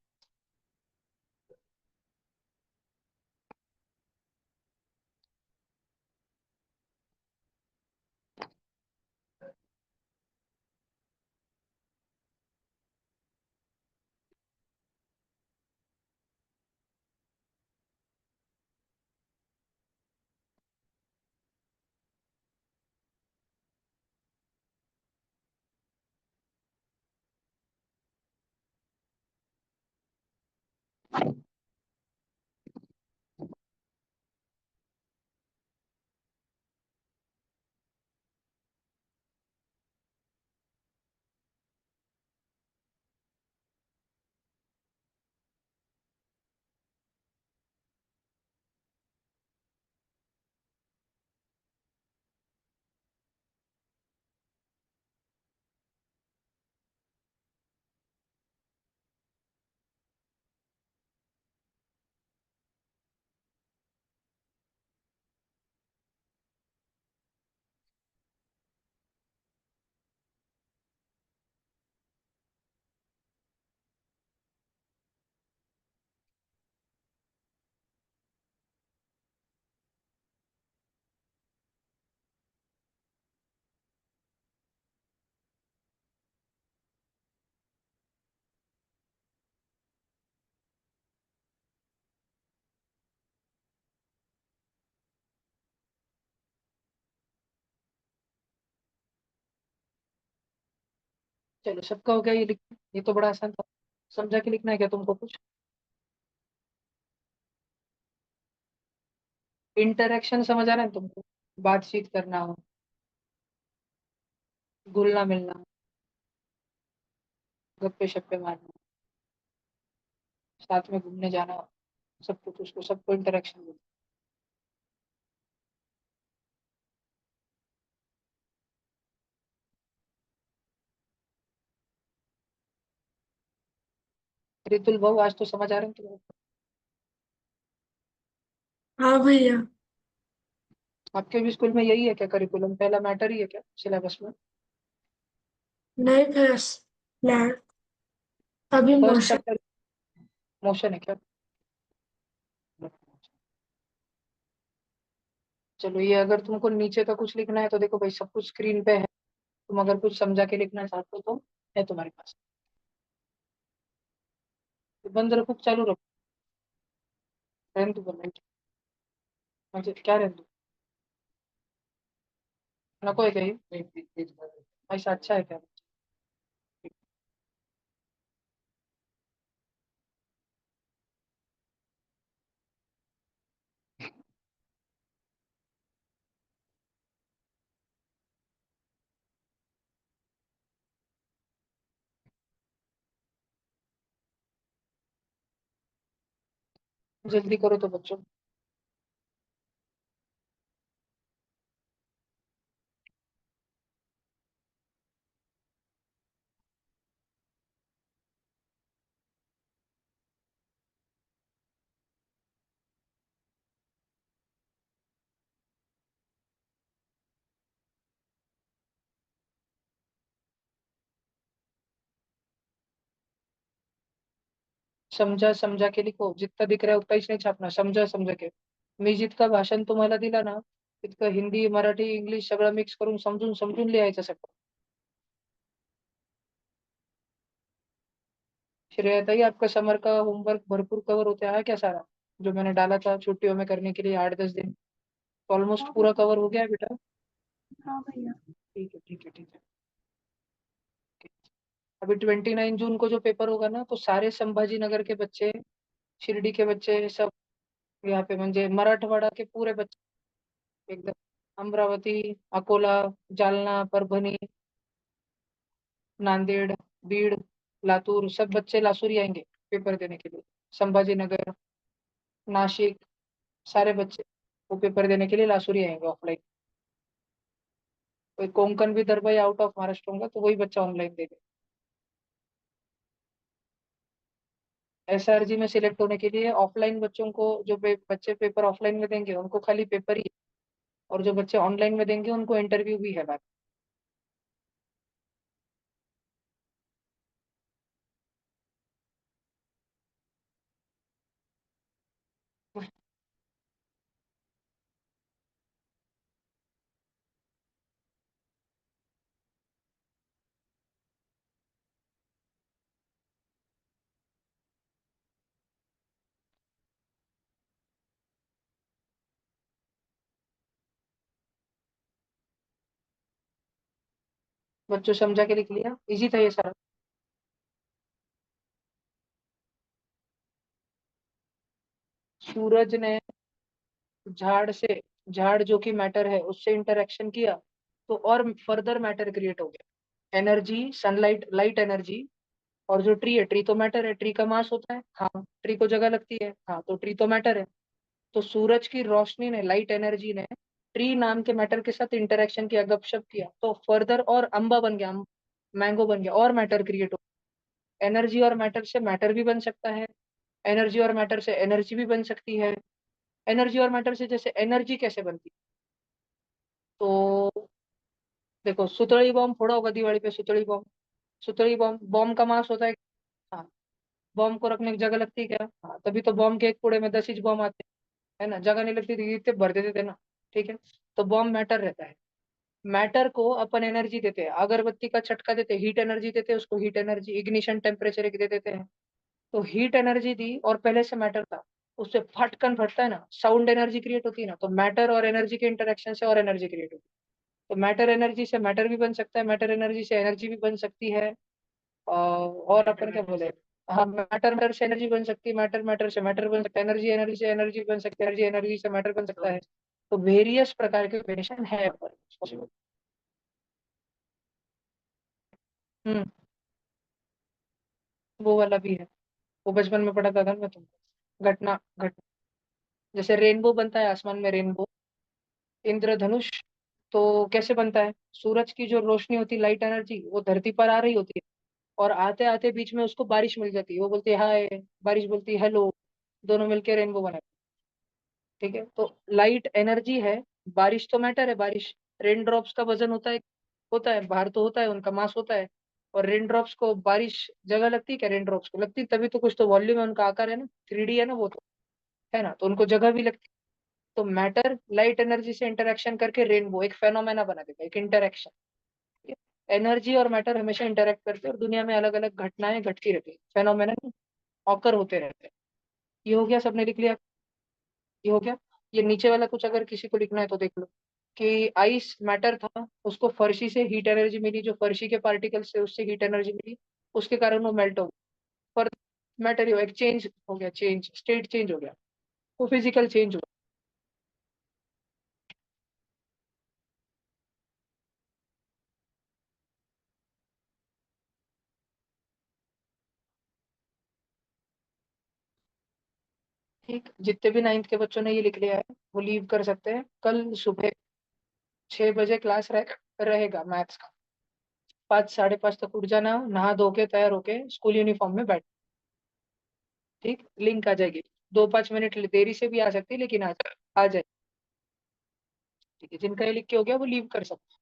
चलो सबका हो गया ये लिख, ये तो बड़ा आसान था। समझा के लिखना है क्या तुमको कुछ? इंटरेक्शन समझ आ रहा है तुमको? बातचीत करना हो, घुलना मिलना, गप्पे शप्पे मारना, साथ में घूमने जाना, सब कुछ, उसको सबको इंटरेक्शन बोलते हैं। रितुल भाऊ आज तो समझ आ रहे हैं तुमको? हाँ भैया। आपके भी स्कूल में यही है क्या करिकुलम, पहला मैटर ही है क्या सिलेबस में? नहीं भैया, फ्लैट अभी फर्स्ट मोशन। चैप्टर मोशन है क्या? चलो ये अगर तुमको नीचे का कुछ लिखना है तो देखो भाई सब कुछ स्क्रीन पे है, तुम अगर कुछ समझा के लिखना चाहते हो तो है तुम्हारे पास। तो बंद रखो चालू रखो? रहने दो कमेंट, मुझे क्या रहने दो? नको है कहीं? ऐसा अच्छा है क्या? जल्दी करो तो बच्चों। समझा समझा के लिखो, जितना दिख रहा है उतना ही नहीं छापना, समझा समजा के. मी जितका भाषण तुम्हाला दिला ना, तितकं हिंदी मराठी इंग्लिश सगळं मिक्स करून समजून समजून लिहायचं सगळं. श्रेया था, आपका समर का होमवर्क भरपूर कवर होते आया क्या सारा, जो मैंने डाला था छुट्टियों में करने के लिए 8-10 दिन? ऑलमोस्ट हाँ पूरा कवर हो गया है बेटा? हाँ भैया। ठीक है, ठीक है, ठीक है। अभी 29 जून को जो पेपर होगा ना, तो सारे संभाजी नगर के बच्चे, शिरडी के बच्चे सब यहाँ पे, म्हणजे मराठवाडा के पूरे बच्चे एकदम, अमरावती, अकोला, जालना, परभणी, नांदेड़, बीड़, लातूर, सब बच्चे लासूर ही आएंगे पेपर देने के लिए। संभाजीनगर, नासिक, सारे बच्चे वो पेपर देने के लिए लासूर ही आएंगे ऑफलाइन। कोई कोंकण विदर्भ या आउट ऑफ महाराष्ट्र होगा तो वही बच्चा ऑनलाइन देगा। एसआरजी में सिलेक्ट होने के लिए ऑफलाइन बच्चों को, जो बच्चे पेपर ऑफलाइन में देंगे उनको खाली पेपर ही है, और जो बच्चे ऑनलाइन में देंगे उनको इंटरव्यू भी है बाद में। बच्चों समझा के लिख लिया, इजी था ये सारा। सूरज ने झाड़ से, झाड़ जो कि मैटर है उससे इंटरेक्शन किया, तो और फर्दर मैटर क्रिएट हो गया, एनर्जी, सनलाइट, लाइट एनर्जी। और जो ट्री है, ट्री तो मैटर है, ट्री का मास होता है, हाँ ट्री को जगह लगती है, हाँ तो ट्री तो मैटर है। तो सूरज की रोशनी ने, लाइट एनर्जी ने ट्री नाम के मैटर के साथ इंटरेक्शन किया, गपशप किया, तो फर्दर और अंबा बन गया, मैंगो बन गया, और मैटर क्रिएट हो। एनर्जी और मैटर से मैटर भी बन सकता है, एनर्जी और मैटर से एनर्जी भी बन सकती है। एनर्जी और मैटर से जैसे एनर्जी कैसे बनती है, तो देखो, सुतली बॉम्ब फोड़ा होगा दिवाली पे, सुतली बॉम्ब, सुतली बॉम्ब, बॉम्ब का मास होता है, हाँ, बॉम्ब को रखने की जगह लगती है क्या, हाँ, तभी तो बॉम्ब के एक कूड़े में 10 इंच बॉम्ब आते हैं, है ना, जगह नहीं लगती थी, इतने भर देते थे ना। ठीक है, तो बॉम्ब मैटर रहता है। मैटर को अपन एनर्जी देते हैं, अगरबत्ती का छटका देते हैं, हीट एनर्जी देते हैं उसको, हीट एनर्जी, इग्निशन टेम्परेचर एक दे देते हैं। तो हीट एनर्जी दी और पहले से मैटर था, उससे फटकन फटता है ना, साउंड एनर्जी क्रिएट होती है ना, तो मैटर और एनर्जी के इंटरेक्शन से और एनर्जी क्रिएट होती है। तो मैटर एनर्जी से मैटर भी बन सकता है, मैटर एनर्जी से एनर्जी भी बन सकती है। और अपन क्या बोले, हाँ, मैटर मैटर से एनर्जी बन सकती है, मैटर मैटर से मैटर बन सकता है, एनर्जी एनर्जी से एनर्जी बन सकती है, एनर्जी एनर्जी से मैटर बन सकता है। तो वेरियस प्रकार के वेरिएशन है possible। हम्म, वो वाला भी है, वो बचपन में पढ़ा था ना मैं तुमको, घटना घट, जैसे रेनबो बनता है आसमान में, रेनबो, इंद्रधनुष, तो कैसे बनता है, सूरज की जो रोशनी होती है, लाइट एनर्जी, वो धरती पर आ रही होती है, और आते आते बीच में उसको बारिश मिल जाती है, वो बोलती है हाय, बारिश बोलती है हेलो, दोनों मिलके रेनबो बनाते हैं। ठीक है, तो लाइट एनर्जी है, बारिश तो मैटर है, बारिश, रेन ड्रॉप्स का वजन होता है, भार तो होता है, उनका मास होता है। और रेन ड्रॉप्स को बारिश जगह लगती है क्या, रेन ड्रॉप्स को लगती है, तभी तो कुछ तो वॉल्यूम है, उनका आकार है ना, 3D है ना वो तो, है ना, तो उनको जगह भी लगती है। तो मैटर लाइट एनर्जी से इंटरेक्शन करके रेनबो एक फेनोमेना बना देता है, एक इंटरेक्शन। एनर्जी और मैटर हमेशा इंटरेक्ट करते हैं और दुनिया में अलग अलग घटनाएं घटती रहती है, फेनोमेना ऑकर होते रहते हैं। ये हो गया, सबने लिख लिया? ये हो गया। ये नीचे वाला कुछ अगर किसी को लिखना है तो देख लो, कि आइस मैटर था, उसको फर्शी से हीट एनर्जी मिली, जो फर्शी के पार्टिकल से उससे हीट एनर्जी मिली, उसके कारण वो मेल्ट हो गया, पर मैटर ही हो, एक चेंज हो गया, चेंज, स्टेट चेंज हो गया, वो फिजिकल चेंज हो गया। ठीक, जितने भी 9th के बच्चों ने ये लिख लिया है वो लीव कर सकते हैं, कल सुबह 6 बजे क्लास रहेगा मैथ्स का। 5, 5:30 तक उठ जाना, नहा धो के तैयार होके स्कूल यूनिफॉर्म में बैठ। ठीक, लिंक आ जाएगी, 2-5 मिनट देरी से भी आ सकती है, लेकिन आ जाए। ठीक है, जिनका ये लिख के हो गया वो लीव कर सकते हैं।